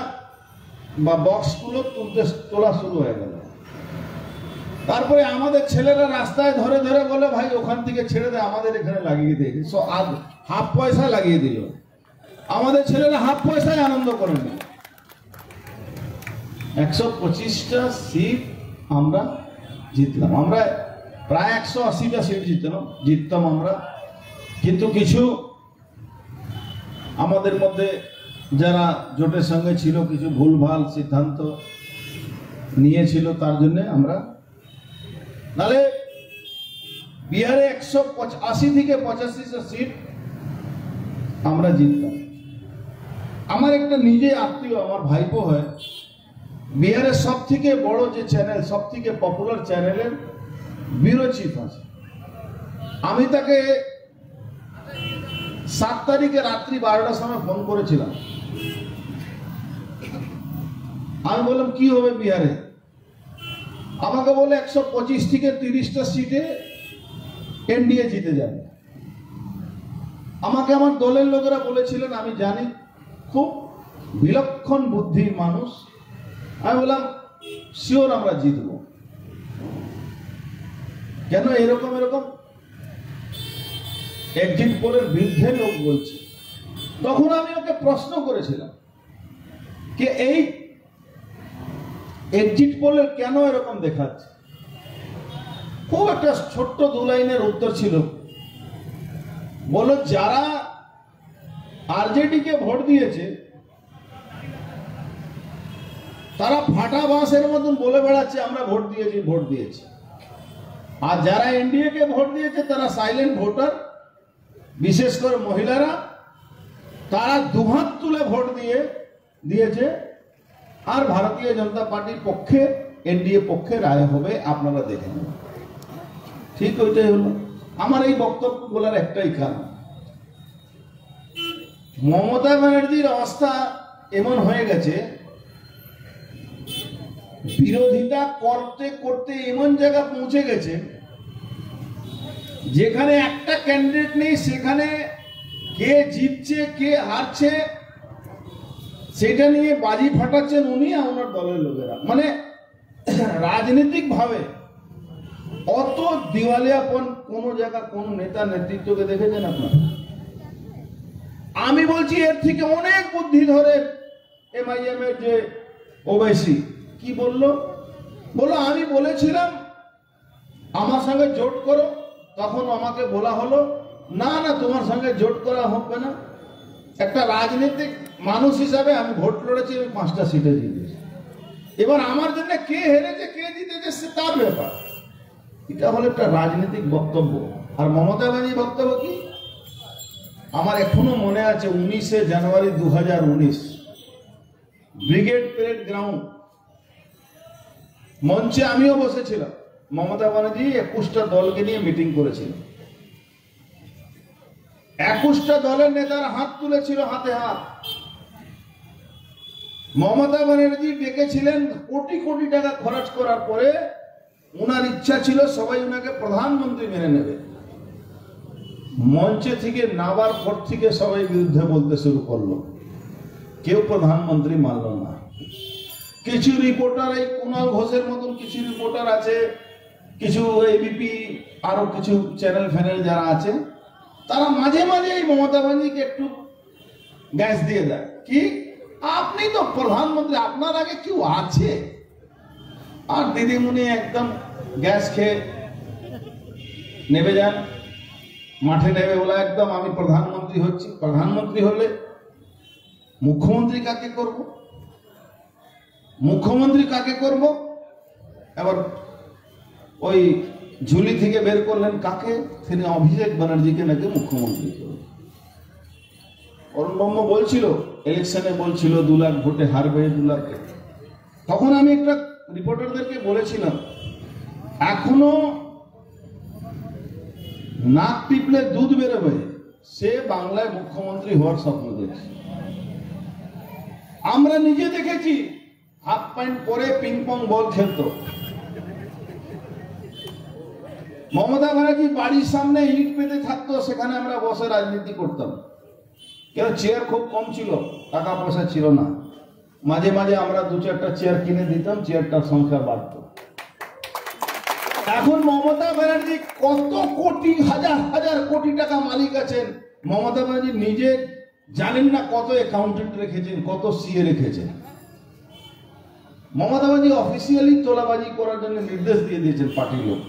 বা বক্সগুলো তোলা শুরু হয়ে গেল। তারপরে আমাদের ছেলেরা রাস্তায় ধরে ধরে বলে ভাই ওখান থেকে ছেড়ে দে, আমাদের এখানে লাগিয়ে দে। হাফ পয়সা লাগিয়ে দিল। আমাদের ছেলেরা হাফ পয়সায় আনন্দ করে না। 125টা সিট আমরা জিতলাম। আমরা প্রায় 180টা সিট জিততাম আমরা। কিন্তু কিছু আমাদের মধ্যে যারা জোটের সঙ্গে ছিল কিছু ভুলভাল সিদ্ধান্ত নিয়েছিল, তার জন্য আমরা, নালে বিহারে 180 থেকে 85টা সিট আমরা জিততাম। আমার একটা নিজে আত্মীয়, আমার ভাইপো হয়, বিহারের সব থেকে বড় যে চ্যানেল, সব থেকে পপুলার চ্যানেলের ব্যুরো চিফ আছে। আমি তাকে 7 তারিখে রাত্রি 12টার সময় ফোন করেছিলাম। আমি বললাম কি হবে বিহারে? আমাকে বলে 125 থেকে 30টা সিটে এনডিএ জিতে যাবে। আমাকে আমার দলের লোকেরা বলেছিলেন, আমি জানি খুব বিলক্ষণ বুদ্ধির মানুষ। আমি বললাম শিওর আমরা জিতব। কেন এরকম এক্সিট পোলের বিরুদ্ধে লোক বলছে। তখন আমি ওকে প্রশ্ন করেছিলাম যে এই এক্সিট পোলের কেন এরকম দেখাচ্ছে? খুব একটা ছোট্ট 2 লাইনের উত্তর ছিল, বলো যারা আরজেডি কে ভোট দিয়েছে তারা ফাটা বাঁশের মতন বলে বেড়াচ্ছে আমরা ভোট দিয়েছি। আর যারা এনডিএ কে ভোট দিয়েছে তারা সাইলেন্ট ভোটার, বিশেষ করে মহিলারা, তারা দুহাত তুলে ভোট দিয়েছে। আর ভারতীয় জনতা পার্টির পক্ষে, এনডিএ পক্ষে রায় হবে, আপনারা দেখে নেন। ঠিক ওইটাই হলো। আমার এই বক্তব্য বলার একটাই কারণ, মমতা ব্যানার্জির অবস্থা এমন হয়ে গেছে, বিরোধিতা করতে করতে এমন জায়গা পৌঁছে গেছে যেখানে একটা ক্যান্ডিডেট নেই, সেখানে কে জিতছে কে হারছে সেটা নিয়ে বাজি ফাটাচ্ছেন উনি আর ওনার দলের লোকেরা। মানে রাজনৈতিক ভাবে অত দিওয়ালিয়াপন কোন জায়গা কোন নেতা নেতৃত্বকে দেখেছেন আপনারা? আমি বলছি এর থেকে অনেক বুদ্ধি ধরে এমআইএম এর যে ওবেসি কি বললো, আমি বলেছিলাম আমার সঙ্গে জোট করো, তখন আমাকে বলা হলো না তোমার সঙ্গে জোট করা হবে না। একটা রাজনৈতিক মানুষ হিসাবে আমি ভোট লড়েছি, আমি 5টা সিটে জিতেছি। এবার আমার জন্য কে হেরেছে কে জিতেছে সে তার ব্যাপার। এটা হলো একটা রাজনৈতিক বক্তব্য। আর মমতা ব্যানার্জির বক্তব্য কি? আমার এখনো মনে আছে 19শে জানুয়ারি 2019 ব্রিগেড প্যারেড গ্রাউন্ড মঞ্চে আমিও বসেছিলাম। মমতা ব্যানার্জি 21টা দলকে নিয়ে মিটিং করেছিলেন। 21টা দলের নেতারা হাত তুলেছিল, হাতে হাত। মমতা ব্যানার্জি ডেকেছিলেন কোটি কোটি টাকা খরচ করার পরে, ওনার ইচ্ছা ছিল সবাই ওনাকে প্রধানমন্ত্রী মেনে নেবে। মঞ্চে থেকে নাবার পর থেকে সবাই বিরুদ্ধে বলতে শুরু করলো, কেউ প্রধানমন্ত্রী মানল না। কিছু রিপোর্টার, এই কুণাল ঘোষের মতন কিছু রিপোর্টার আছে, কিছু এবিপি, আরো কিছু চ্যানেল ফ্যানেল যারা আছে, তারা মাঝে মাঝে এই মমতা ব্যানার্জিকে একটু গ্যাস দিয়ে দেয় কি আপনি তো প্রধানমন্ত্রী, আপনার আগে কেউ আছে? আর দিদিমণি একদম গ্যাস খেয়ে নেমে যান, মাঠে নেমে বলা একদম আমি প্রধানমন্ত্রী হচ্ছি। প্রধানমন্ত্রী হলে মুখ্যমন্ত্রী কাকে করব? এবার ওই ঝুলি থেকে বের করলেন কাকে? তিনি অভিষেক ব্যানার্জিকে নাকি মুখ্যমন্ত্রী করবেন। অরুণ ব্রহ্ম বলছিল, ইলেকশনে বলছিল 2 লাখ ভোটে হারবে, 2 লাখ। তখন আমি একটা রিপোর্টারদেরকে বলেছিলাম, এখনো নাক টিপলে দুধ বেরোবে, সে বাংলায় মুখ্যমন্ত্রী হওয়ার স্বপ্ন দেখছে। আমরা নিজে দেখেছি, হাফ প্যান্ট পরে পিং পং বল খেলতো। মমতা ব্যানার্জি বাড়ির সামনে ইট পেতে থাকতো, সেখানে আমরা বসে রাজনীতি করতাম। কেন চেয়ার খুব কম ছিল, টাকা পয়সা ছিল না। মাঝে মাঝে আমরা 2-4টা চেয়ার কিনে দিতাম, চেয়ারটার সংখ্যা বাড়তো। এখন মমতা ব্যানার্জি কত কোটি হাজার হাজার কোটি টাকা মালিক আছেন, মমতা ব্যানার্জি নিজে জানেন না কত অ্যাকাউন্টেন্ট রেখেছেন, কত সিএ রেখেছেন। মমতা ব্যানার্জি অফিসিয়ালি তোলাবাজি করার জন্য নির্দেশ দিয়ে দিয়েছেন পার্টির লোক,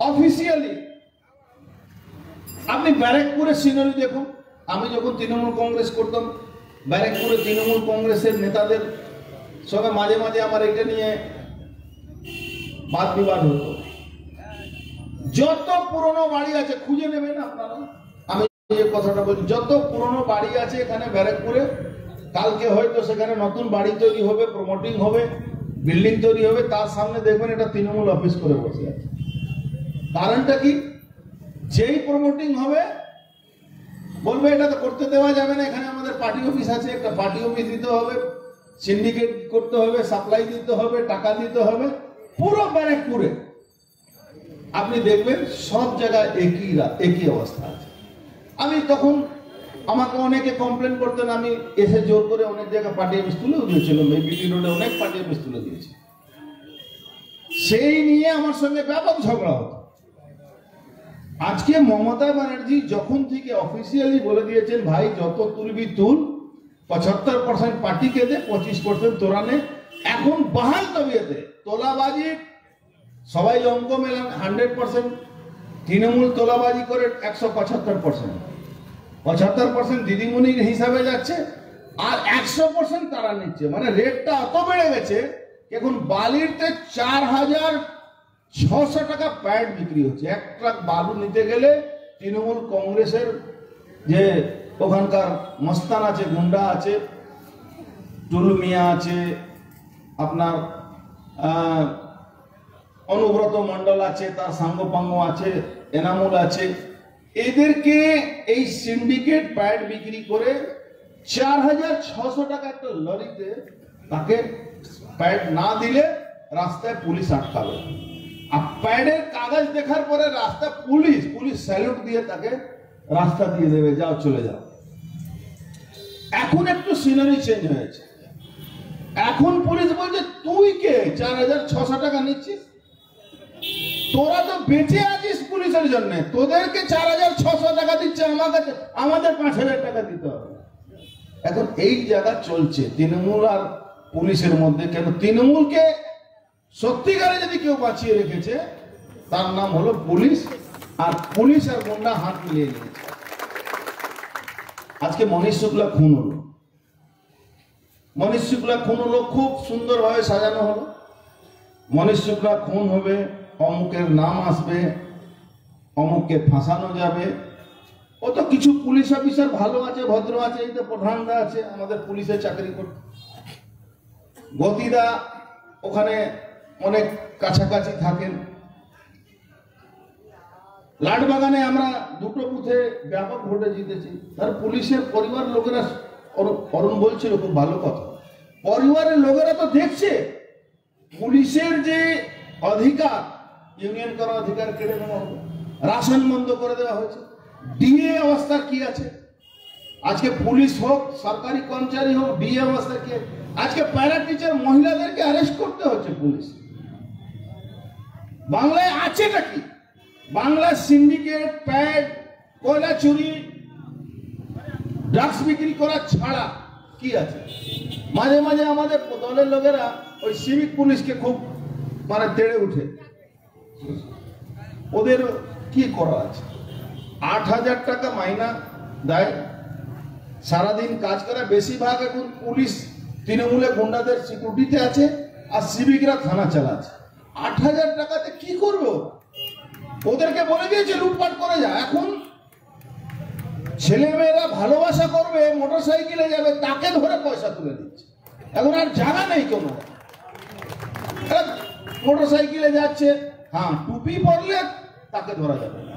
অফিসিয়ালি। আপনি ব্যারাকপুরের সিনারি দেখুন। আমি যখন তৃণমূল কংগ্রেস করতাম, ব্যারাকপুরে তৃণমূল কংগ্রেসের নেতাদের সঙ্গে মাঝে মাঝে আমার এটা নিয়ে বাদ বিবাদ হতো। যত পুরনো বাড়ি আছে খুঁজে নেবেন আপনারা, আমি যে কথাটা বলি, যত পুরনো বাড়ি আছে এখানে ব্যারাকপুরে, কালকে হয়তো সেখানে নতুন বাড়ি তৈরি হবে, প্রমোটিং হবে, বিল্ডিং তৈরি হবে, তার সামনে দেখবেন এটা তৃণমূল অফিস করে বসে আছে। কারণটা কি? যেই প্রমোটিং হবে বলবে এটা তো করতে দেওয়া যাবে না, এখানে আমাদের পার্টি অফিস আছে, একটা পার্টি অফিস দিতে হবে, সিন্ডিকেট করতে হবে, সাপ্লাই দিতে হবে, টাকা দিতে হবে। পুরো ব্যারাকপুরে আপনি দেখবেন সব জায়গায় একই অবস্থা আছে। আমি তখন, আমাকে অনেকে কমপ্লেন করতেন, আমি এসে জোর করে অনেক জায়গায় পার্টি অফিস তুলেও দিয়েছিলাম, এই বিটি রোডে অনেক পার্টি অফিস তুলে দিয়েছি। সেই নিয়ে আমার সঙ্গে ব্যাপক ঝগড়া হতো। আজকে মমতা ব্যানার্জি যখন থেকে অফিসিয়ালি বলে দিয়েছেন, ভাই যত তুলবি তুল, 75% পার্টিকে দে, 25% তোরা নে। এখন বাহাল তবিয়তে তোলাবাজি, সবাই অঙ্ক মেলান, 100% তৃণমূল তোলাবাজি করে 175%, 75% দিদিমণির হিসাবে যাচ্ছে, আর 100% তারা নিচ্ছে। মানে রেটটা অত বেড়ে গেছে এখন বালিরতে 4,600 টাকা প্যাড বিক্রি হচ্ছে। এক ট্রাক বালু নিতে গেলে তৃণমূল কংগ্রেসের যে ওখানকার মস্তান আছে, গুন্ডা আছে, টুলু মিয়া আছে, আপনার অনুব্রত মন্ডল আছে, তার সাঙ্গপাঙ্গ আছে, এনামুল আছে, এদেরকে এই সিন্ডিকেট প্যাড বিক্রি করে 4,600 টাকা একটা লরিতে, তাকে প্যাড না দিলে রাস্তায় পুলিশ আটকাবে। আর প্যাডের কাগজ দেখার পরে রাস্তা পুলিশ স্যালুট দিয়ে তাকে রাস্তা দিয়ে দেবে, যাও চলে যাও। এখন একটু সিনারি চেঞ্জ হয়েছে। এখন পুলিশ বলছে তুই কে 4,600 টাকা নিচ্ছিস? তোরা তো বেঁচে আছিস পুলিশের জন্য, তোদেরকে 4,600 টাকা দিচ্ছে, আমাদের 5,000 টাকা দিতে হবে। এখন এই জায়গা চলছে তৃণমূল আর পুলিশের মধ্যে। কেন? তৃণমূলকে সত্যিকারে যদি কেউ বাঁচিয়ে রেখেছে তার নাম হলো পুলিশ, আর পুলিশ আর গুন্ডা হাত মিলিয়ে নিয়েছে। আজকে মনীষ শুক্লা খুন হলো, মনীষ শুক্লা খুন হলো, খুব সুন্দরভাবে সাজানো হলো। মনীষ শুক্লা খুন হবে, অমুকের নাম আসবে, অমুককে ফাঁসানো যাবে। ও তো কিছু পুলিশ অফিসার ভালো আছে, ভদ্র আছে, এই তো প্রধানরা আছে আমাদের পুলিশে চাকরি করতে, গতিদা ওখানে অনেক কাছাকাছি থাকেন। লাটবাগানে আমরা 2টো বুথে ব্যাপক ভোটে জিতেছি। তার পুলিশের পরিবার লোকেরা, অরুণ বলছিল খুব ভালো কথা, পরিবারের লোকেরা তো দেখছে পুলিশের যে অধিকার, ইউনিয়ন করার অধিকার কেড়ে নেওয়া হবে, রাশন বন্ধ করে দেওয়া হয়েছে, ডিএ অবস্থা কি আছে। আজকে পুলিশ হোক, সরকারি কর্মচারী হোক, ডিএ অবস্থা কি। আজকে প্যারা টিচার মহিলাদেরকে অ্যারেস্ট করতে হচ্ছে পুলিশ। বাংলায় আছেটা কি? বাংলা সিন্ডিকেট, প্যাড, কয়লা চুরি, ড্রাগস বিক্রি করা ছাড়া কি আছে? মাঝে মাঝে আমাদের দলের লোকেরা ওই সিভিক পুলিশকে খুব মানে তেড়ে উঠে, ওদের কি করা আছে? 8,000 টাকা মাইনা দেয়, সারাদিন কাজ করে। বেশিরভাগ এখন পুলিশ তৃণমূলে গুন্ডাদের সিকিউরিটিতে আছে, আর সিভিকরা থানা চালাচ্ছে। 8,000 টাকাতে কি করবে? ওদেরকে বলে দিয়েছে লুটপাট করে যা। এখন ছেলেমেয়েরা ভালোবাসা করবে, মোটর সাইকেলে যাবে, তাকে ধরে পয়সা তুলে দিচ্ছে। এখন আর জায়গা নেই কোনো। মোটর সাইকেলে যাচ্ছে, হ্যাঁ টুপি পরলে তাকে ধরা যাবে না,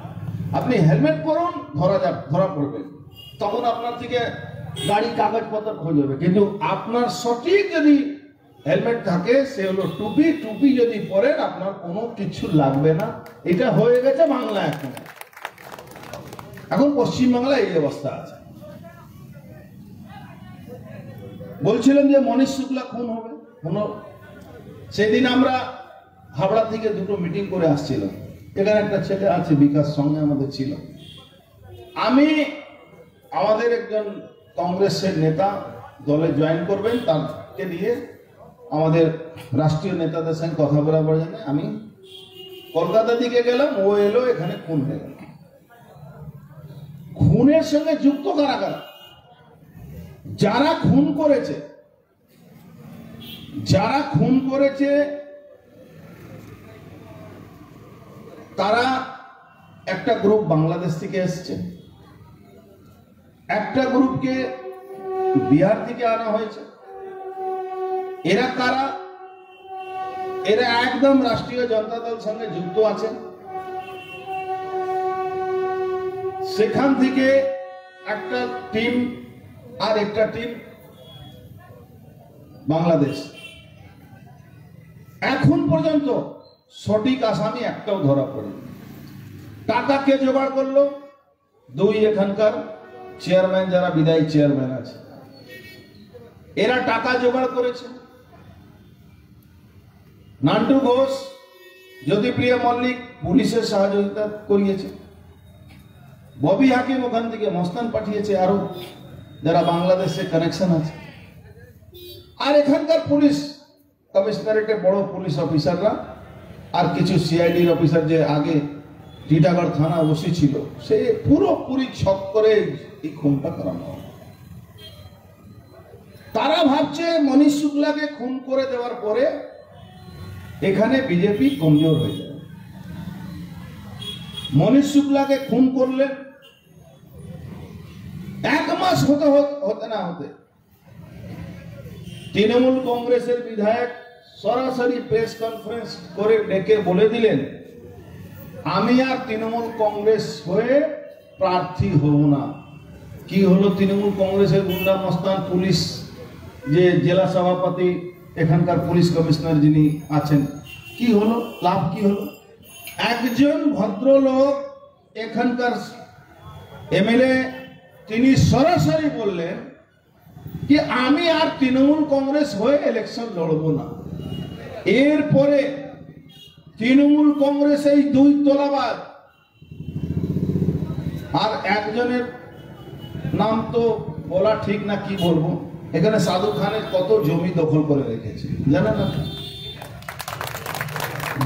আপনি হেলমেট পরুন, ধরা পড়বে, তখন আপনার থেকে গাড়ি কাগজপত্র খোঁজ হবে। কিন্তু আপনার সঠিক যদি হেলমেট থাকে, সে হলো টুপি, টুপি যদি পরেন আপনার কোনো কিছু লাগবে না। এটা হয়ে গেছে বাংলা। এখন পশ্চিমবাংলায় এই অবস্থা আছে। বলছিলেন যে মনীষ শুক্লা খুন হবে, সেদিন আমরা হাবড়া থেকে দুটো মিটিং করে আসছিল। এখানে একটা ছেলে আছে বিকাশ, সঙ্গে আমাদের ছিল। আমি আমাদের একজন কংগ্রেসের নেতা দলে জয়েন করবেন, তাকে নিয়ে আমাদের রাষ্ট্রীয় নেতাদের সঙ্গে কথা বলার জন্য আমি কলকাতা দিকে গেলাম। ও এলো, এখানে খুন হয়ে গেল। খুনের সঙ্গে যুক্ত কারা কারা? যারা খুন করেছে, যারা খুন করেছে তারা একটা গ্রুপ বাংলাদেশ থেকে এসছে, একটা গ্রুপকে বিহার থেকে আনা হয়েছে। এরা কারা? এরা একদম রাষ্ট্রীয় জনতা দল সঙ্গে যুক্ত আছে। সেখান থেকে একটা টিম আর একটা টিম বাংলাদেশ। এখন পর্যন্ত সঠিক আসামি একটাও ধরা পড়েনি। টাকা কে জোগাড় করলো? দুই এখানকার চেয়ারম্যান, যারা বিদায়ী চেয়ারম্যান আছে, এরা টাকা জোগাড় করেছে। নান্টু ঘোষ, জ্যোতিপ্রিয় মল্লিক পুলিশের সহযোগিতা করিয়েছে। ববি হাকিম ওখান থেকে মস্তান পাঠিয়েছে, আরো যারা বাংলাদেশে কানেকশন আছে। আর এখানকার পুলিশ কমিশনারেটের বড় পুলিশ অফিসাররা আর কিছু সিআইডির অফিসার, যে আগে টিটাগড় থানা ওসি ছিল, সে পুরোপুরি ছক করে এই খুনটা করানো। তারা ভাবছে মনীশ শুক্লাকে খুন করে দেওয়ার পরে এখানে বিজেপি কমজোর হয়ে যাবে। মনীশ শুক্লাকে খুন করলে 1 মাস হতে না হতে তৃণমূল কংগ্রেসের বিধায়ক সরাসরি প্রেস কনফারেন্স করে ডেকে বলে দিলেন, আমি আর তৃণমূল কংগ্রেস হয়ে প্রার্থী হব না। কি হলো? তৃণমূল কংগ্রেসের গুন্ডা মস্তান পুলিশ, যে জেলা সভাপতি এখানকার পুলিশ কমিশনার যিনি আছেন, কি হলো? লাভ কি হলো? একজন ভদ্রলোক এখানকার এমএলএ, তিনি সরাসরি বললেন कि আমি আর তৃণমূল কংগ্রেস হয়ে ইলেকশন লড়ব না। এরপরে তৃণমূল কংগ্রেস এই 2 তোলাবাজ, আর একজনের নাম তো বলা ঠিক না, কি বলবো, এখানে সাধু খানের কত জমি দখল করে রেখেছে জানেন না?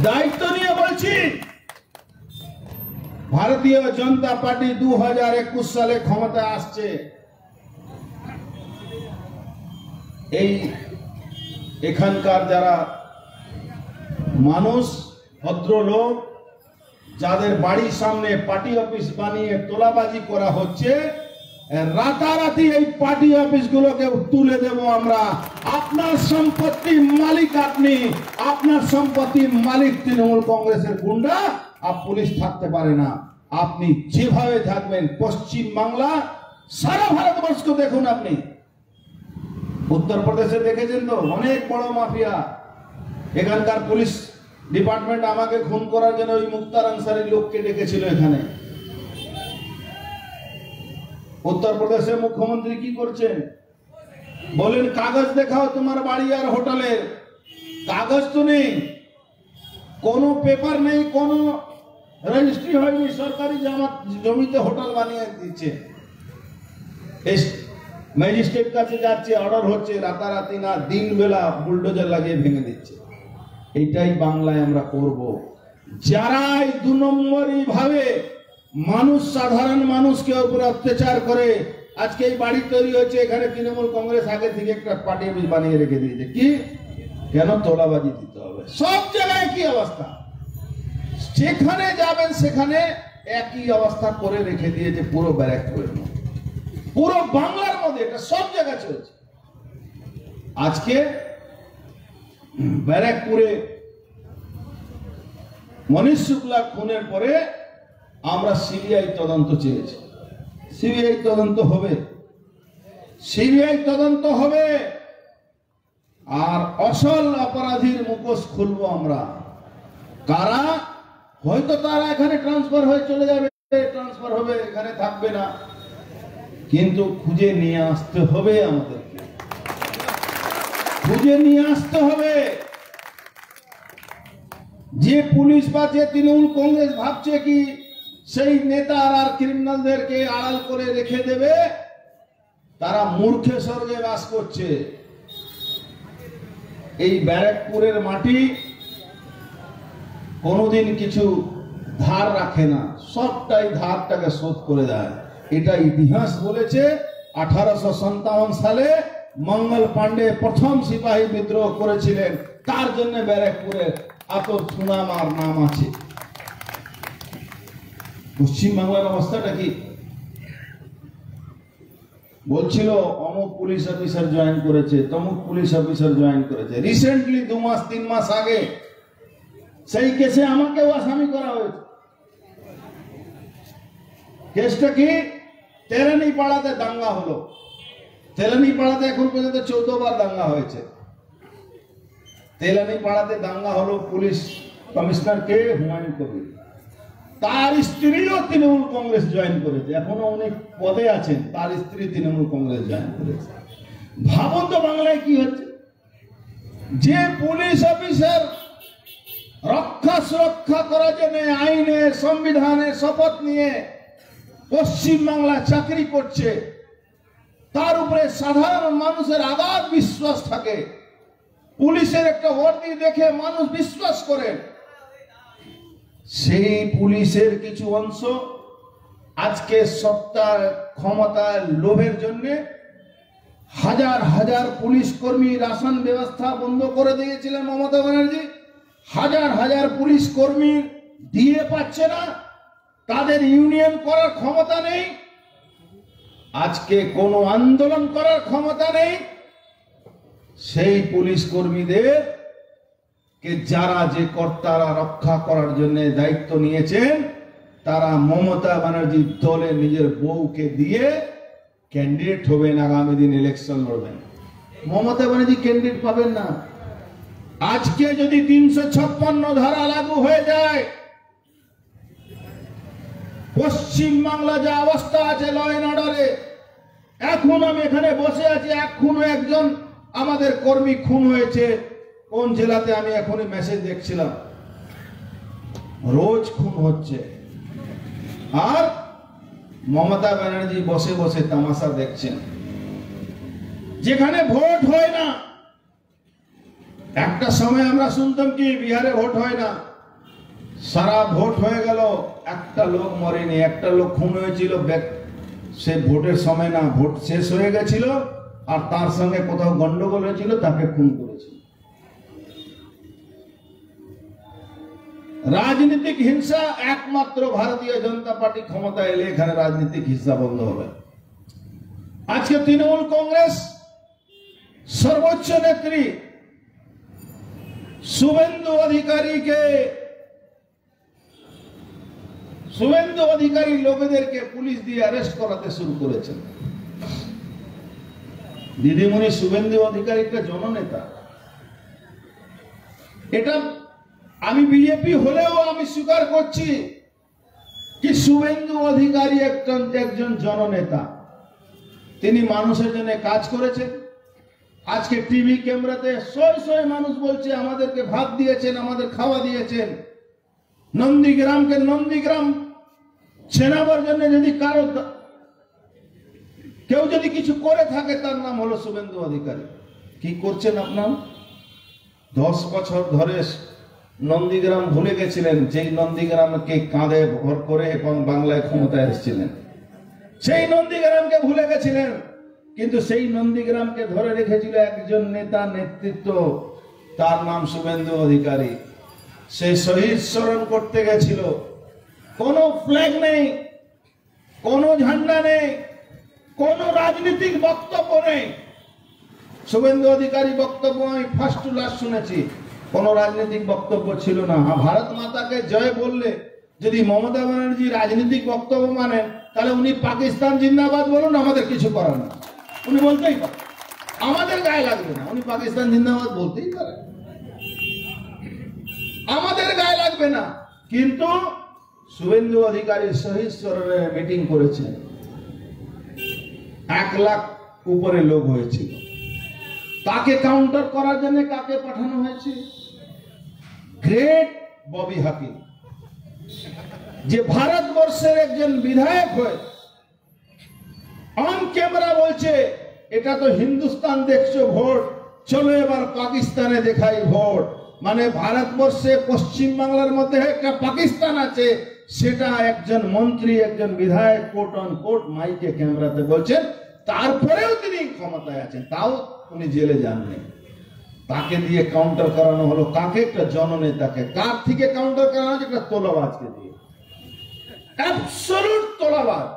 দায়িত্ব নিয়ে বলছি, ভারতীয় জনতা পার্টি 2021 সালে ক্ষমতায় আসছে। এই এখানকার যারা মানুষ, ভদ্রলোক, যাদের বাড়ির সামনে পার্টি অফিস বানিয়ে তোলাবাজি করা হচ্ছে, রাতারাতি এই পার্টি অফিসগুলোকে তুলে দেব আমরা। আপনার সম্পত্তির মালিক আপনি, আপনার সম্পত্তির মালিক তৃণমূল কংগ্রেসের গুন্ডা, আর পুলিশ থাকতে পারে না। আপনি যেভাবে থাকবেন, পশ্চিম বাংলা, সারা ভারতবর্ষ দেখুন। আপনি উত্তরপ্রদেশে দেখেছেন তো, অনেক বড় মাফিয়া। এখানকার পুলিশ ডিপার্টমেন্ট আমাকে খুন করার জন্য ওই মুক্তার আনসারী লোককে ডেকেছিল এখানে। উত্তরপ্রদেশে মুখ্যমন্ত্রী কি করছেন? বলেন কাগজ দেখাও তোমার বাড়ি আর হোটেলের। কাগজ তো নেই, কোনো পেপার নেই, কোনো রেজিস্ট্রি হয়নি, সরকারি জমিতে হোটেল বানিয়ে দিচ্ছে। ম্যাজিস্ট্রেট কাছে যাচ্ছে, অর্ডার হচ্ছে, রাতারাতি না, দিন বেলা বুলডোজার লাগিয়ে ভেঙে দিচ্ছে। এইটাই বাংলায় আমরা করব। যারাই 2 নম্বরই ভাবে মানুষ, সাধারণ মানুষকে উপরে অত্যাচার করে, আজকে এই বাড়ি তৈরি হয়েছে, এখানে তৃণমূল কংগ্রেস আগে থেকে একটা পার্টি অফিস বানিয়ে রেখে দিয়েছে। কি? কেন? তোলাবাজি দিতে হবে। সব জায়গায় কি অবস্থা, যেখানে যাবেন সেখানে একই অবস্থা করে রেখে দিয়েছে, পুরো ব্যারাকপুরের মধ্যে, পুরো বাংলার মধ্যে, এটা সব জায়গায় চলছে। আজকে ব্যারাকপুরে মনীশ শুক্লা খুনের পরে আমরা সিবিআই তদন্ত চেয়েছি। সিবিআই তদন্ত হবে, সিবিআই তদন্ত হবে, আর আসল অপরাধীর মুখোশ খুলবো আমরা। কারা? হয়তো তারা এখানে ট্রান্সফার হয়ে চলে যাবে, ট্রান্সফার হবে, এখানে থাকবে না, কিন্তু খুঁজে নিয়ে আসতে হবে, আমাদেরকে খুঁজে নিয়ে আসতে হবে। যে পুলিশ বা যে তৃণমূল কংগ্রেস ভাবছে কি সেই নেতা আর ক্রিমিনালদেরকে আড়াল করে রেখে দেবে, তারা মূর্খে স্বর্গে বাস করছে। এই ব্যারাকপুরের মাটি কোনোদিন কিছু ধার রাখে না, সবটাই ধারটাকে শোধ করে দেয়। এটা ইতিহাস বলেছে। 1857 সালে মঙ্গল পাণ্ডে প্রথম সিপাহী বিদ্রোহ করেছিলেন, তার জন্য ব্যারাকপুরের এত সুনাম আর নাম আছে। পশ্চিমবাংলার অবস্থাটা কি? বলছিল অমুক পুলিশ অফিসার জয়েন করেছে, তমুক পুলিশ অফিসার জয়েন করেছে। রিসেন্টলি 2 মাস 3 মাস আগে সেই কেসে আমাকেও আসামি করা হয়েছে। কেসটা কি? তেলানি পাড়াতে দাঙ্গা হলো। তেলানি পাড়াতে এখন পর্যন্ত 14 বার দাঙ্গা হয়েছে। তেলানি পাড়াতে দাঙ্গা হলো, পুলিশ কমিশনার কে? হুমায়ুন কবির। তার স্ত্রীও তৃণমূল কংগ্রেস জয়েন করেছে, এখনো অনেক পদে আছেন, তার স্ত্রী তৃণমূল কংগ্রেস জয়েন করেছে। ভাবুন তো বাংলায় কি হচ্ছে। যে পুলিশ অফিসার রক্ষা সুরক্ষা করার জন্য আইনের সংবিধানের শপথ নিয়ে পশ্চিম বাংলা চাকরি করছে, তার উপরে সাধারণ মানুষের আগাধ বিশ্বাস থাকে। পুলিশের একটা ওয়ার্দি দেখে মানুষ বিশ্বাস করে। সেই পুলিশের কিছু অংশ আজকে সত্তা ক্ষমতার লোভের জন্য হাজার হাজার পুলিশ কর্মী রাশন ব্যবস্থা বন্ধ করে দিয়েছিলেন মমতা ব্যানার্জি। হাজার হাজার পুলিশ কর্মী দিয়ে পাচ্ছে না, তাদের ইউনিয়ন করার ক্ষমতা নেই, আজকে কোনো আন্দোলন করার ক্ষমতা নেই। সেই পুলিশ কর্মীদের কে যারা যে কর্তারা রক্ষা করার জন্য দায়িত্ব নিয়েছেন, তারা মমতা ব্যানার্জির দলে নিজের বউকে দিয়ে ক্যান্ডিডেট হবেন, আগামী দিন ইলেকশন লড়বেন। মমতা ব্যানার্জি ক্যান্ডিডেট পাবেন না। আজকে যদি 356 ধারা লাগু হয়ে যায়, পশ্চিম বাংলা যা অবস্থা আছে ল এন্ড অর্ডারে, এখন আমি এখানে বসে আছি, এখনো একজন আমাদের কর্মী খুন হয়েছে। কোন জেলাতে? আমি এখনই মেসেজ দেখছিলাম, রোজ খুন হচ্ছে। আর মমতা ব্যানার্জি বসে বসে তামাশা দেখছেন। যেখানে ভোট হয় না, একটা সময় আমরা শুনতাম কি বিহারে ভোট হয় না, সারা ভোট হয়ে গেল, একটা লোক মরেনি, একটা লোক খুন হয়েছিল, সে ভোটের সময় না, ভোট শেষ হয়ে গেছিল, আর তার সঙ্গে কোথাও গন্ডগোল হয়েছিল, তাকে খুন করেছিল। রাজনীতিক হিংসা একমাত্র ভারতীয় জনতা পার্টি ক্ষমতা এলে এখানে রাজনীতিক হিংসা বন্ধ হবে। আজকে তৃণমূল কংগ্রেস সর্বোচ্চ নেত্রী শুভেন্দু অধিকারী লোকেদেরকে পুলিশ দিয়ে অ্যারেস্ট করাতে শুরু করেছেন। দিদিমণি শুভেন্দু অধিকারী একটা জননেতা। এটা আমি বিজেপি হলেও আমি স্বীকার করছি কি শুভেন্দু অধিকারী একজন জননেতা। তিনি মানুষের জন্য কাজ করেছেন। আজকে টিভি ক্যামেরাতে শয়ে শয়ে মানুষ বলছে আমাদেরকে ভাত দিয়েছেন, আমাদের খাওয়া দিয়েছেন। নন্দীগ্রামকে নন্দীগ্রাম চেনাবার জন্য যদি কেউ যদি কিছু করে থাকে, তার নাম হলো শুভেন্দু অধিকারী। কি করছেন আপনার? 10 বছর ধরে নন্দীগ্রাম ভুলে গেছিলেন, যেই নন্দীগ্রামকে কাঁধে ভর করে এবং বাংলায় ক্ষমতায় এসেছিলেন, সেই নন্দীগ্রামকে ভুলে গেছিলেন। কিন্তু সেই নন্দীগ্রামকে ধরে রেখেছিল একজন নেতা, নেতৃত্ব, তার নাম শুভেন্দু অধিকারী। সে শহীদ স্মরণ করতে গেছিল, কোনো ফ্ল্যাগ নেই, কোনো ঝান্ডা নেই, কোনো রাজনৈতিক বক্তব্য নেই। শুভেন্দু অধিকারী বক্তব্য আমি ফার্স্ট টু লাস্ট শুনেছি, কোনো রাজনৈতিক বক্তব্য ছিল না। ভারত মাতাকে জয় বললে যদি মমতা ব্যানার্জি রাজনৈতিক বক্তব্য মানেন, তাহলে উনি পাকিস্তান জিন্দাবাদ বলুন, আমাদের কিছু করার না, উনি বলতেই পারেন, আমাদের গায়ে লাগবে না। উনি পাকিস্তান জিন্দাবাদ বলতেই পারেন, আমাদের গায়ে লাগবে না। কিন্তু শুভেন্দু অধিকারী শহীদ স্মরণে মিটিং করেছেন, 1 লাখ উপরে লোক হয়েছিল। তাকে কাউন্টার করার জন্য কাকে পাঠানো হয়েছে? গ্রেট ববি হাকিম, যে ভারতবর্ষের একজন বিধায়ক হয়ে অন ক্যামেরা বলছে এটা তো হিন্দুস্তান দেখছো ভোট, চলো এবার পাকিস্তানে দেখাই ভোট। মানে ভারতবর্ষে পশ্চিম বাংলার মধ্যে একটা পাকিস্তান আছে, সেটা একজন মন্ত্রী একজন বিধায়ক কোট অন কোট মাইকে ক্যামেরাতে বলছেন। তারপরেও তিনি ক্ষমতায় আছেন, তাও উনি জেলে যাননি। তাকে দিয়ে কাউন্টার করানো হলো কাকে? একটা জননেতাকে। কার থেকে কাউন্টার করানো হচ্ছে? একটা তোলাবাজকে দিয়ে। অ্যাবসলিউট তোলাবাজ।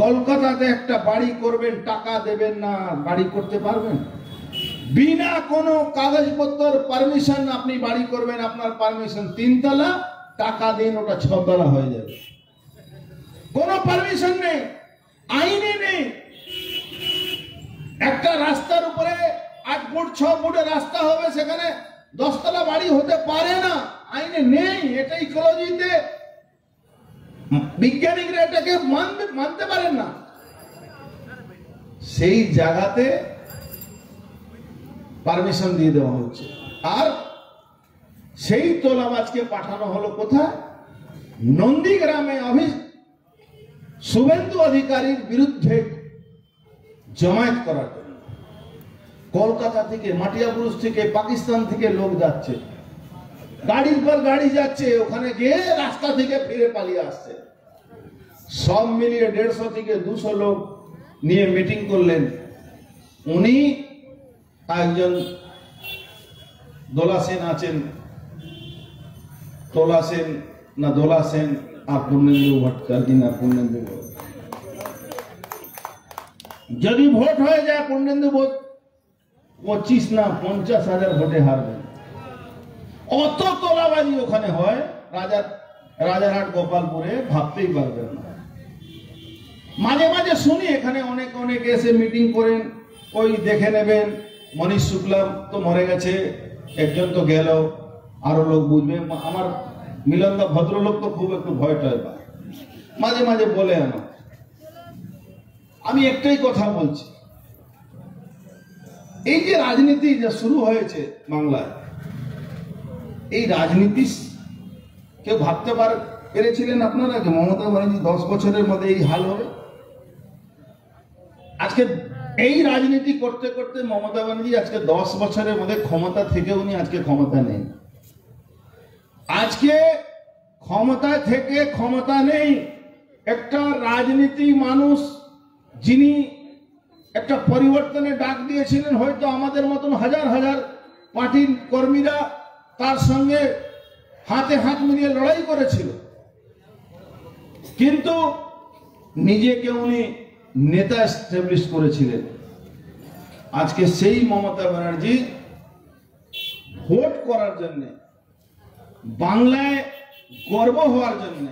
কলকাতাতে একটা বাড়ি করবেন, টাকা দেবেন না, বাড়ি করতে পারবেন? বিনা কোনো কাগজপত্র পারমিশন আপনি বাড়ি করবেন, আপনার পারমিশন 3 তলা, টাকা দিন ওটা 6 তলা হয়ে যাবে। কোনো পারমিশন নেই, আইনে নেই। একটা রাস্তার উপরে 8 ফুট 6 ফুটের রাস্তা হবে, সেখানে 10 তলা বাড়ি হতে পারে না, আইনে নেই। এটা ইকোলজিতে বিজ্ঞানীরা এটাকে মানতে পারেন না। সেই জায়গাতে পারমিশন দিয়ে দেওয়া হচ্ছে, আর সেই তোলাবাজকে পাঠানো হলো কোথায়? নন্দীগ্রামে শুভেন্দু অধিকারীর বিরুদ্ধে জমায়েত করার জন্য। কলকাতা থেকে, মাটিয়াবুরুজ থেকে, পাকিস্তান থেকে লোক যাচ্ছে, গাড়ির পর গাড়ি যাচ্ছে, ওখানে গিয়ে রাস্তা থেকে ফিরে পালিয়ে আসছে। সব মিলিয়ে 150 থেকে 200 লোক নিয়ে মিটিং করলেন। উনি একজন দোলা সেন আছেন, তোলা সেন না দোলা সেন, আর পূর্ণেন্দু ভট্টাচার্য না পূর্ণেন্দু। যদি ভোট হয়ে যায় পূর্ণেন্দু 25 না 50,000 ভোটে হারবেন। অত তোলাবাজি ওখানে হয় রাজারহাট গোপালপুরে, ভাবতেই পারবেন না। মাঝে মাঝে শুনি এখানে অনেক এসে মিটিং করেন, ওই দেখে নেবেন মনীষ শুক্লা তো মরে গেছে, একজন তো গেল, আরো লোক বুঝবে। আমার মিলনদা ভদ্রলোক তো খুব একটু ভয় টয় পায়, মাঝে মাঝে বলে। আমি একটাই কথা বলছি, এই যে রাজনীতি যা শুরু হয়েছে বাংলায়, এই রাজনীতি কেউ ভাবতে পেরেছিলেন আপনারা যে মমতা ব্যানার্জি 10 বছরের মধ্যে এই হাল হবে? আজকে এই রাজনীতি করতে করতে মমতা ব্যানার্জি আজকে 10 বছরের মধ্যে ক্ষমতা থেকে উনি আজকে ক্ষমতা নেই। আজকে ক্ষমতা থেকে ক্ষমতা নেই। একটা রাজনীতি মানুষ যিনি একটা পরিবর্তনের ডাক দিয়েছিলেন, হয়তো আমাদের মতন হাজার হাজার পার্টির কর্মীরা তার সঙ্গে হাতে হাত মিলিয়ে লড়াই করেছিল, কিন্তু নিজেকে উনি নেতা এস্টাবলিশ করেছিলেন। আজকে সেই মমতা ব্যানার্জি ভোট করার জন্য, বাংলায় গর্ব হওয়ার জন্য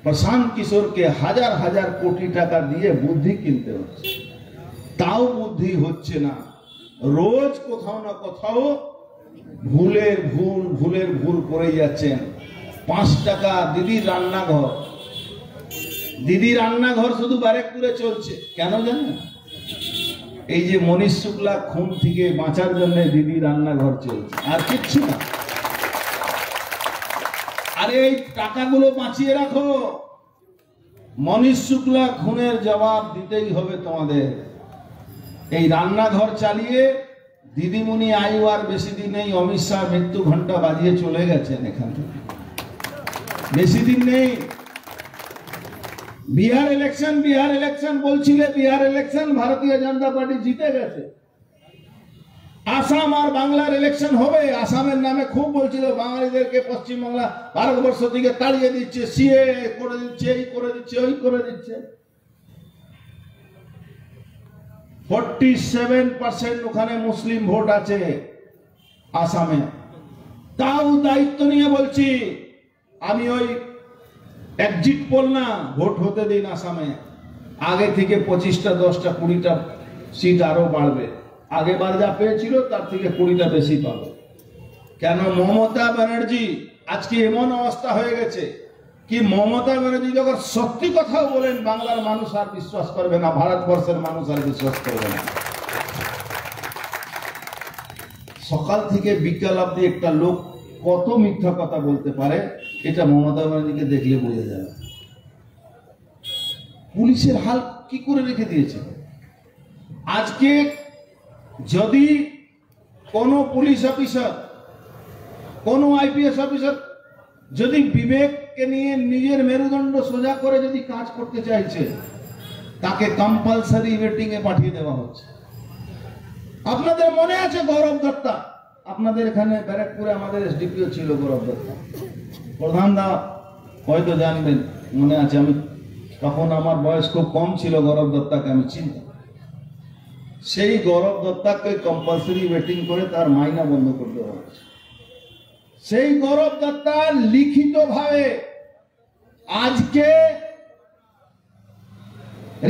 প্রশান্ত কিশোরকে হাজার হাজার কোটি টাকা দিয়ে বুদ্ধি কিনতে হচ্ছে, তাও বুদ্ধি হচ্ছে না। রোজ কোথাও না কোথাও ভুলের ভুল করে যাচ্ছেন। 5 টাকা দিদির রান্নাঘর শুধু ব্যারাকপুরে চলছে, কেন জানেন? এই যে মনীষ শুক্লা খুন থেকে বাঁচার জন্য দিদি রান্নাঘর চলছে, আর কিচ্ছু না। আরে এই টাকাগুলো বাঁচিয়ে রাখো, মনীষ শুক্লা খুনের জবাব দিতেই হবে তোমাদের। এই রান্নাঘর চালিয়ে দিদিমণি আয়ু আর বেশি দিন নেই, অমিত শাহ মৃত্যু ঘন্টা বাজিয়ে চলে গেছেন এখান থেকে, বেশি দিন নেই। বিহার ইলেকশন বলছিলে, বিহার ইলেকশন ভারতীয় জনতা পার্টি জিতে গেছে। আসাম আর বাংলার ইলেকশন হবে, আসামের নামে খুব বলছিল বাঙালিদেরকে পশ্চিমবাংলা ভারতবর্ষ থেকে তাড়িয়ে দিচ্ছে, সিএ করে দিচ্ছে, এই করে দিচ্ছে, ওই করে দিচ্ছে। 47% ওখানে মুসলিম ভোট আছে আসামে। তাও দায়িত্ব নিয়ে বলছি, আমি ওই এক্সিট পোল না, ভোট হতে দিন আসামে। আগে থেকে 25টা 10টা 20টা সিট আরো বাড়বে। আগেবার যা পেয়েছিল তার থেকে 20টা বেশি পাবে। কেন? মমতা ব্যানার্জি আজকে এমন অবস্থা হয়ে গেছে কি, মমতা ব্যানার্জি যখন সত্যি কথাও বলেন, বাংলার মানুষ আর বিশ্বাস করবে না, ভারতবর্ষের মানুষ আর বিশ্বাস করবে না। সকাল থেকে বিকাল অব্দি একটা লোক কত মিথ্যা কথা বলতে পারে এটা মমতা ব্যানার্জিকে দেখলে বোঝা যাবে। পুলিশের হাল কি করে রেখে দিয়েছে। আজকে যদি কোনো পুলিশ অফিসার, কোনো আইপিএস অফিসার যদি বিবেককে নিয়ে নিজের মেরুদণ্ড সোজা করে যদি কাজ করতে চাইছে, তাকে কম্পালসারি ওয়েটিং এ পাঠিয়ে দেওয়া হচ্ছে। আপনাদের মনে আছে গৌরব দত্তা, আপনাদের এখানে ব্যারাকপুরে আমাদের এসডিপিও ছিল গৌরব দত্তা, প্রধান দা হয়তো জানবেন, মনে আছে। আমি তখন আমার বয়স খুব কম ছিল, গৌরব দত্তাকে আমি চিনতাম। সেই গৌরব দত্তাকে কম্পালসারি ওয়েটিং করে তার মাইনা বন্ধ করে দেওয়া হয়েছে। সেই গৌরব দত্তা লিখিতভাবে আজকে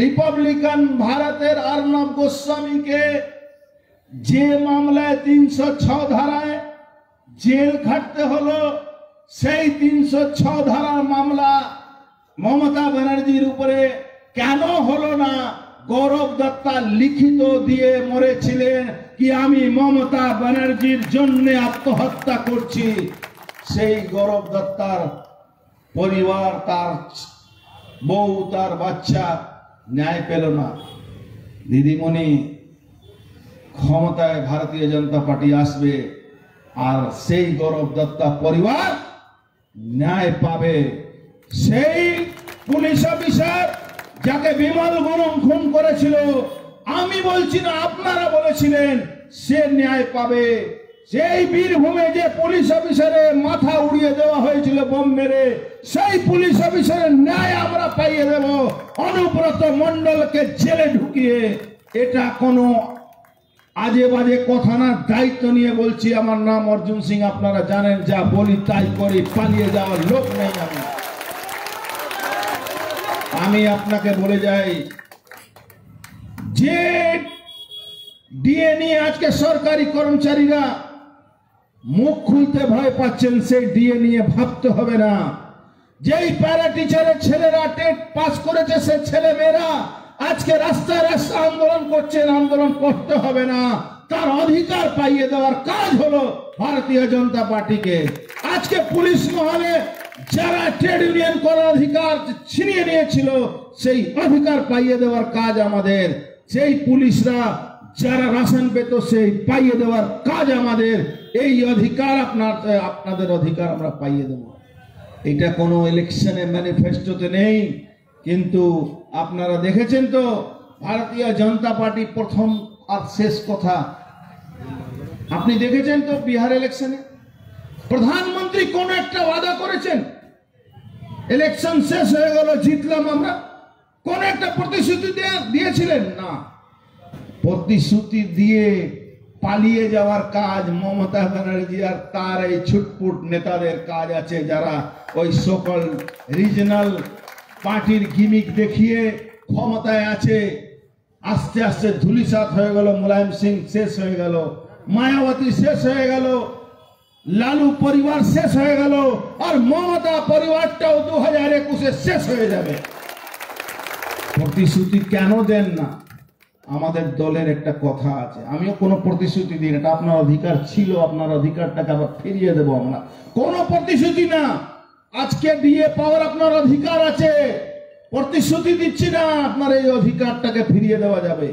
রিপাবলিকান ভারতের অর্ণব গোস্বামীকে যে মামলায় 306 ধারায় জেল খাটতে হলো, সেই 306 ধারার মামলা মমতা ব্যানার্জির উপরে কেন হলো না? গৌরব দত্তা লিখিত দিয়ে মরেছিলেন কি আমি মমতা ব্যানার্জির জন্য আত্মহত্যা করছি। সেই গৌরব দত্তার পরিবার, তার বউ, তার বাচ্চা ন্যায় পেল না। দিদিমণি, ক্ষমতায় ভারতীয় জনতা পার্টি আসবে আর সেই গৌরব দত্তা পরিবার ন্যায় পাবে। সেই পুলিশ অফিসার যাকে বিমল গুরুং খুন করেছিল, আমি বলছি না, আপনারা বলেছিলেন, সে ন্যায় পাবে। সেই বীরভূমে যে পুলিশ অফিসারের মাথা উড়িয়ে দেওয়া হয়েছিল বোম মেরে, সেই পুলিশ অফিসারের ন্যায় আমরা পাইয়ে দেব। অনুব্রত মণ্ডলকে জেলে ঢুকিয়ে, এটা কোনো আজে বাজে কথা না, দায়িত্ব নিয়ে বলছি। আমার নাম অর্জুন সিং, আপনারা জানেন, যা বলি তাই করি, পালিয়ে যাওয়ার লোক নেই আমি আপনাকে বলে যাই, যে ডিএ নিয়ে আজকে সরকারি কর্মচারীরা মুখ খুলতে ভয় পাচ্ছেন, সেই ডিএ নিয়ে ভাবতে হবে না। যেই প্যারা টিচারের ছেলেরা টেট পাস করেছে, সে ছেলে মেয়েরা আজকে রাস্তায় রাস্তায় আন্দোলন করছেন, আন্দোলন করতে হবে না। তার অধিকার পাইয়ে দেওয়ার কাজ হলো ভারতীয় জনতা পার্টিকে। আজকে পুলিশ মহলে যারা ট্রেড ইউনিয়ন করার অধিকার ছিনিয়ে নিয়েছিল, সেই অধিকার পাইয়ে দেওয়ার কাজ আমাদের। সেই পুলিশরা যারা রাশন পেত, সেই পাইয়ে দেওয়ার কাজ আমাদের। এই অধিকার আপনাদের অধিকার আমরা পাইয়ে দেব। এটা কোনো ইলেকশনে ম্যানিফেস্টোতে নেই, কিন্তু আপনারা দেখেছেন তো ভারতীয় জনতা পার্টি প্রথম আর শেষ কথা আপনি দেখেছেন তো বিহার ইলেকশনে প্রধানমন্ত্রী কোন একটা ওয়াদা করেছেন, ইলেকশন শেষ হয়ে গেল, জিতলাম আমরা, কোন একটা প্রতিশ্রুতি দিয়েছিলেন না। প্রতিশ্রুতি দিয়ে পালিয়ে যাওয়ার কাজ মমতা ব্যানার্জি আর তার এই ছুটপুট নেতাদের কাজ আছে, যারা ওই সকল রিজনাল পার্টির গিমিক দেখিয়ে ক্ষমতায় আছে। আস্তে আস্তে ধুলিসাৎ হয়ে গেল, মুলায়ম সিং শেষ হয়ে গেল, মায়াবতী শেষ হয়ে গেল, লালু পরিবার শেষ হয়ে গেল, আর মমতা পরিবারটাও 2021-এ শেষ হয়ে যাবে। প্রতিশ্রুতি কেন দেন না? আমাদের দলের একটা কথা আছে, আমিও কোনো প্রতিশ্রুতি দিই না, এটা আপনার অধিকার ছিল, আপনার অধিকারটাকে আবার ফিরিয়ে দেবো আমরা। কোনো প্রতিশ্রুতি না, আজকে দিয়ে পাওয়ার আপনার অধিকার আছে, প্রতিশ্রুতি দিচ্ছি না, আপনার এই অধিকারটাকে ফিরিয়ে দেওয়া যাবে।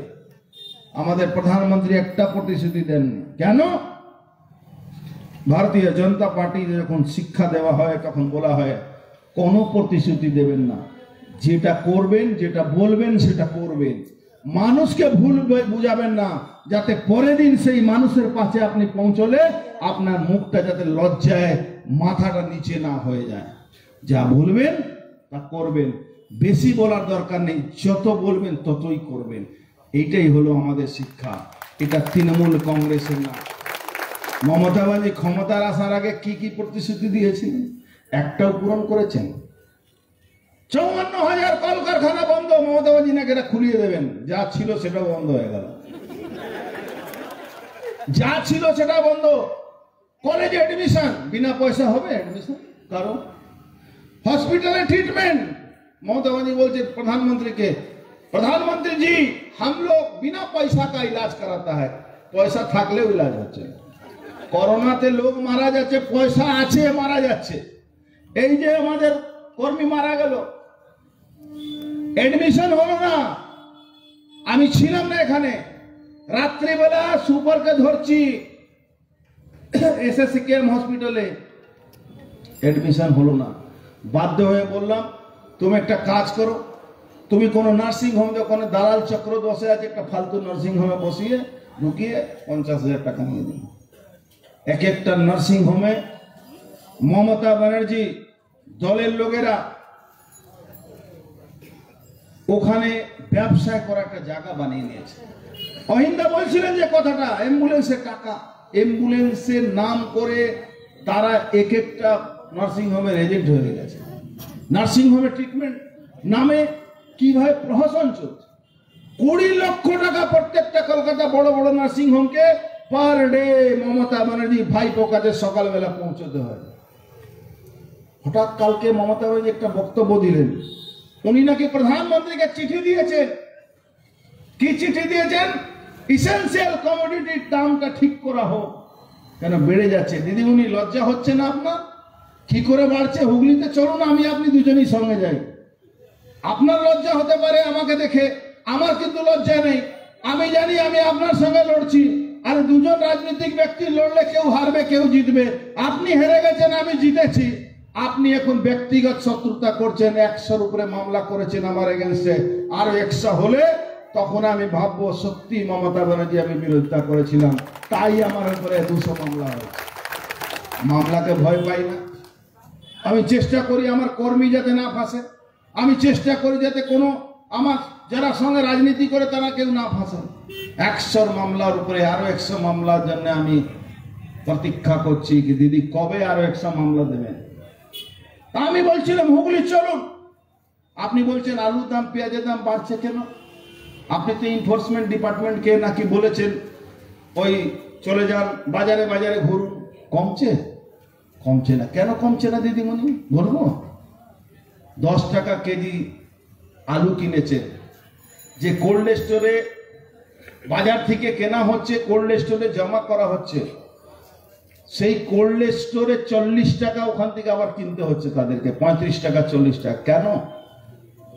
আমাদের প্রধানমন্ত্রী একটা প্রতিশ্রুতি দেননি। কেন? ভারতীয় জনতা পার্টি যখন শিক্ষা দেওয়া হয় তখন বলা হয় কোনো প্রতিশ্রুতি দেবেন না, যেটা করবেন, যেটা বলবেন সেটা করবেন, মানুষকে ভুল বুঝাবেন না, যাতে পরের দিন সেই মানুষের পাশে আপনি পৌঁছলে আপনার মুখটা যাতে লজ্জায় মাথাটা নিচে না হয়ে যায়। যা বলবেন তা করবেন, বেশি বলার দরকার নেই, যত বলবেন ততই করবেন। এইটাই হলো আমাদের শিক্ষা। এটা তৃণমূল কংগ্রেসের না। মমতা ব্যানার্জি ক্ষমতার আসার আগে কি কি প্রতিশ্রুতি দিয়েছিলেন, একটাও পূরণ করেছেন? 54,000 কলকারখানা বন্ধ, মমতা ব্যানার্জি নাকি এটা খুলিয়ে দেবেন। যা ছিল সেটা বন্ধ হয়ে গেল, যা ছিল সেটা বন্ধ। কলেজে এডমিশন বিনা পয়সা হবে, এডমিশন কারণ हॉस्पिटल ट्रीटमेंट ममता बनर्जी बोलते प्रधानमंत्री के, प्रधानमंत्री जी हम लोग बिना पैसा का इलाज कराता है, पैसा थाकले इलाज होते। করোনাতে লোক মারা যাচ্ছে, পয়সা আছে মারা যাচ্ছে। এই যে আমাদের কর্মী মারা গেল, এডমিশন হলো না, আমি ছিলাম না এখানে, রাত্রিবেলা সুপারকে ধরছি SSKM হসপিটালে, এডমিশন হলো না। বাধ্য হয়ে বললাম তুমি একটা কাজ করো, তুমি কোনো নার্সিং হোম, ওখানে দালাল চক্র বসে আছে, একটা ফালতু নার্সিং হোমে বসিয়ে ঢুকিয়ে 50,000 টাকা নিয়ে দিন। এক একটা নার্সিং হোমে মমতা ব্যানার্জি দলের লোকেরা ওখানে ব্যবসা করা একটা জায়গা বানিয়ে নিয়েছে। অহিন্দা বলছিলেন যে কথাটা, অ্যাম্বুলেন্সের টাকা, অ্যাম্বুলেন্সের নাম করে তারা এক একটা নার্সিং হোমের এজেন্ট হয়ে গেছে। নার্সিং হোমের ট্রিটমেন্ট নামে কিভাবে প্রহসন চলছে। 20 লক্ষ টাকা প্রত্যেকটা কলকাতা বড় বড় নার্সিং হোমকে পার ডে মমতা ব্যানার্জি ভাইপো কাছে সকালবেলা পৌঁছতে হয়। হঠাৎ কালকে মমতা ব্যানার্জি একটা বক্তব্য দিলেন, উনি নাকি প্রধানমন্ত্রীকে চিঠি দিয়েছেন। কি চিঠি দিয়েছেন? ইসেন্সিয়াল কমোডিটির দামটা ঠিক করা হোক, কেন বেড়ে যাচ্ছে। দিদিমণি লজ্জা হচ্ছে না আপনার? কি করে বাড়ছে? হুগলিতে চলুন, আমি আপনি দুজনই সঙ্গে যাই। আপনার লজ্জা হতে পারে আমাকে দেখে, আমার কিন্তু লজ্জা নেই। আমি জানি আমি আপনার সঙ্গে লড়ছি, আর দুজন রাজনৈতিক ব্যক্তি লড়লে কেউ হারবে কেউ জিতবে। আপনি হেরে গেছেন, আমি জিতেছি। আপনি এখন ব্যক্তিগত শত্রুতা করছেন, 100-র উপরে মামলা করেছেন আমার এগেনস্টে। আর 100 হলে তখন আমি ভাববো সত্যি মমতা ব্যানার্জি আমি বিরোধিতা করেছিলাম, তাই আমার উপরে 200 মামলা হয়েছে। মামলাকে ভয় পাই না। আমি চেষ্টা করি আমার কর্মী যাতে না ফাঁসে, আমি চেষ্টা করি যাতে কোনো আমার যারা সঙ্গে রাজনীতি করে তারা কেউ না ফাঁসে। 100 মামলার উপরে আরো 100 মামলার জন্য আমি প্রতীক্ষা করছি কি দিদি কবে আরো 100 মামলা দেবেন। আমি বলছিলাম হুগলি চলুন, আপনি বলছেন আলুর দাম পেঁয়াজের দাম বাড়ছে কেন? আপনি তো এনফোর্সমেন্ট ডিপার্টমেন্টকে নাকি বলেছেন ওই চলে যান বাজারে বাজারে ঘুরুন। কমছে? কমছে না। কেন কমছে না দিদিমণি বলবো? 10 টাকা কেজি আলু কিনেছে, যে কোল্ড স্টোরে বাজার থেকে কেনা হচ্ছে, কোল্ড স্টোরে জমা করা হচ্ছে, সেই কোল্ড স্টোরে 40 টাকা ওখান থেকে আবার কিনতে হচ্ছে তাদেরকে, 35 টাকা 40 টাকা। কেন?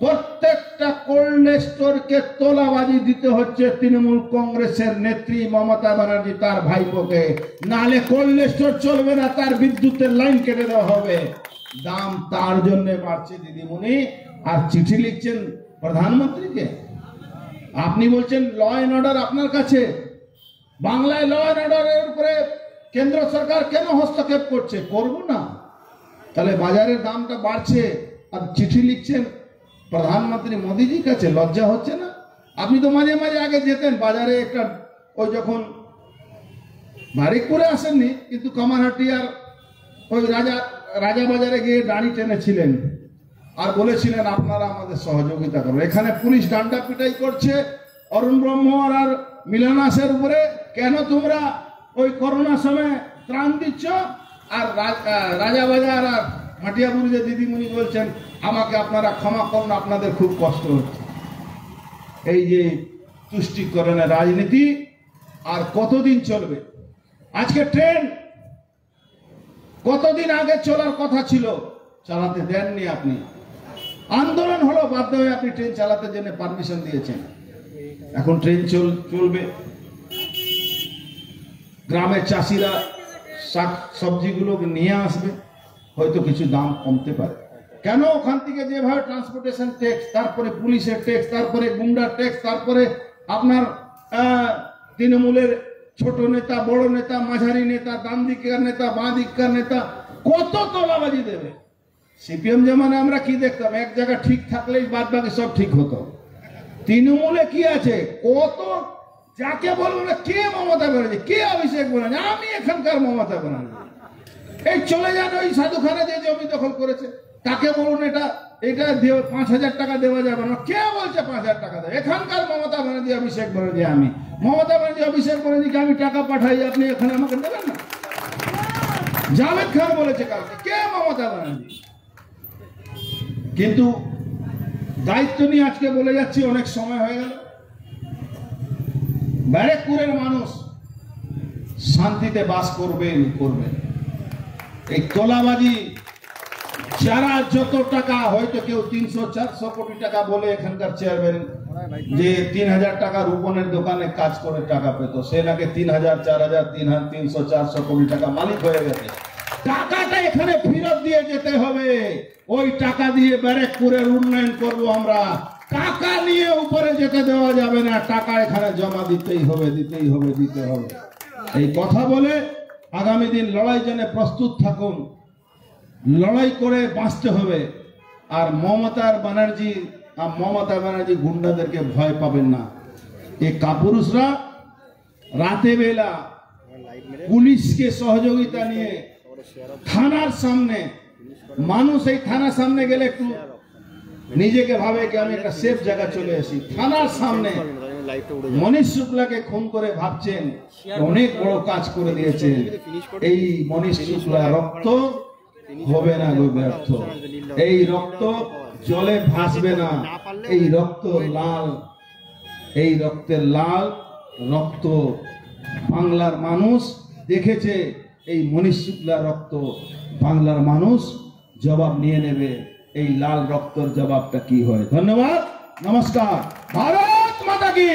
প্রত্যেকটা কোল্ড স্টোরকে তোলাবাজি দিতে হচ্ছে তৃণমূল কংগ্রেসের নেত্রী মমতা ব্যানার্জি তার ভাইপোকে, নালে কোল্ড স্টোর চলবে না, তার বিদ্যুতের লাইন কেটে দেওয়া হবে। দাম তার জন্য বাড়ছে দিদিমণি। আর চিঠি লিখছেন প্রধানমন্ত্রীকে, আপনি বলছেন ল অ্যান্ড অর্ডার আপনার কাছে। বাংলায় ল অ্যান্ড অর্ডারের উপরে কেন্দ্র সরকার কেন হস্তক্ষেপ করছে? করবো না। তাহলে বাজারের দামটা বাড়ছে আর চিঠি লিখছেন প্রধানমন্ত্রী মোদীজির কাছে, লজ্জা হচ্ছে না? আপনি তো মাঝে মাঝে আগে যেতেন বাজারে, একটা ওই যখন বারিকপুরে আসেননি কিন্তু কামারহাটি আর ওই রাজা বাজারে গিয়ে দাঁড়ি টেনেছিলেন আর বলেছিলেন আপনারা আমাদের সহযোগিতা করুন। এখানে পুলিশ ডান্ডা পিটাই করছে অরুণ ব্রহ্ম আর মিলনাসের উপরে, কেন তোমরা ওই করোনার সময় ত্রাণ দিচ্ছ? আর রাজাবাজার আর মাটিয়াপুরি যে দিদিমণি বলছেন আমাকে আপনারা ক্ষমা করুন, আপনাদের খুব কষ্ট হচ্ছে। এই যে তুষ্টিকরণের রাজনীতি আর কতদিন চলবে? আজকে ট্রেন কতদিন আগে চলার কথা ছিল, চালাতে দেননি আপনি। আন্দোলন হলো, বাধ্য হয়ে আপনি ট্রেন চালাতে জন্য পারমিশন দিয়েছেন। এখন ট্রেন চলবে। গ্রামের চাষিরা শাক সবজিগুলো নিয়ে আসবে, হয়তো কিছু দাম কমতে পারে। কেন? ওখান থেকে যেভাবে ট্রান্সপোর্টেশন ট্যাক্স, তারপরে পুলিশের ট্যাক্স, তারপরে গুন্ডার ট্যাক্স, তারপরে আপনার তৃণমূলের ছোট নেতা, বড় নেতা, মাঝারি নেতা, ডান দিকের নেতা, বাঁ দিকের নেতা, কত তোলাবাজি দেবে। সিপিএম জামানে আমরা কি দেখতাম, এক জায়গা ঠিক থাকলেই বাদ বাকি সব ঠিক হতো। তৃণমূলে কি আছে, কত যাকে বলবো না, কে মমতা ব্যানার্জি, কে অভিষেক ব্যানার্জি, আমি এখানকার মমতা ব্যানার্জি। এই চলে যান ওই সাধুখানে যে জমি দখল করেছে, তাকে বলুন এটা 5,000 টাকা দেওয়া যাবে না। কে বলছে 5,000 টাকা দেবে? এখানকার মমতা ব্যানার্জি, অভিষেক ব্যানার্জি। আমি মমতা ব্যানার্জি, অভিষেক ব্যানার্জিকে আমি টাকা পাঠাই, আপনি এখানে আমাকে দেবেন না? জাভেদ খান বলেছে কালকে, কে মমতা ব্যানার্জি? কিন্তু দায়িত্ব নিয়ে আজকে বলে যাচ্ছি, অনেক সময় হয়ে গেল। ব্যারেকপুরের মানুষ শান্তিতে বাস করবেন। এই তোলাবাজি যারা যত টাকা, হয়তো কেউ 300-400 কোটি টাকা বলে এখানকার চেয়ারম্যান যে 3000 টাকা রূপনের দোকানে কাজ করে টাকা পেত, সে নাকি 3000, 4000, 300-400 কোটি টাকা মালিক হয়ে গেছে। টাকাটা এখানে ফেরত দিয়ে যেতে হবে। ওই টাকা দিয়ে ব্যারাকপুরের উন্নয়ন করব আমরা। টাকা নিয়ে উপরে যেতে দেওয়া যাবে না, টাকা এখানে জমা দিতেই হবে। এই কথা বলে আগামী দিন লড়াই জন্য প্রস্তুত থাকুন। লড়াই করে বাঁচতে হবে। আর মমতা ব্যানার্জি গুন্ডাদেরকে ভয় পাবেন না। এই কাপুরুষরা রাতে বেলা পুলিশকে সহযোগিতা নিয়ে থানার সামনে, মানুষ এই থানার সামনে গেলে একটু নিজেকে ভাবে কি আমি একটা সেফ জায়গা চলে আসি। থানার সামনে মনীষ শুক্লাকে খুন করে ভাবছেন অনেক বড় কাজ করে দিয়েছে। এই মনীষ শুক্লা রক্ত হবে না গো ব্যর্থ। এই রক্ত জলে ভাসবে না। এই রক্ত লাল, এই রক্তের লাল রক্ত বাংলার মানুষ দেখেছে। এই মনীষ শুক্লা রক্ত বাংলার মানুষ জবাব নিয়ে নেবে। এই লাল রক্তর জবাবটা কি হয়। ধন্যবাদ, নমস্কার। ভারত মাতা কি।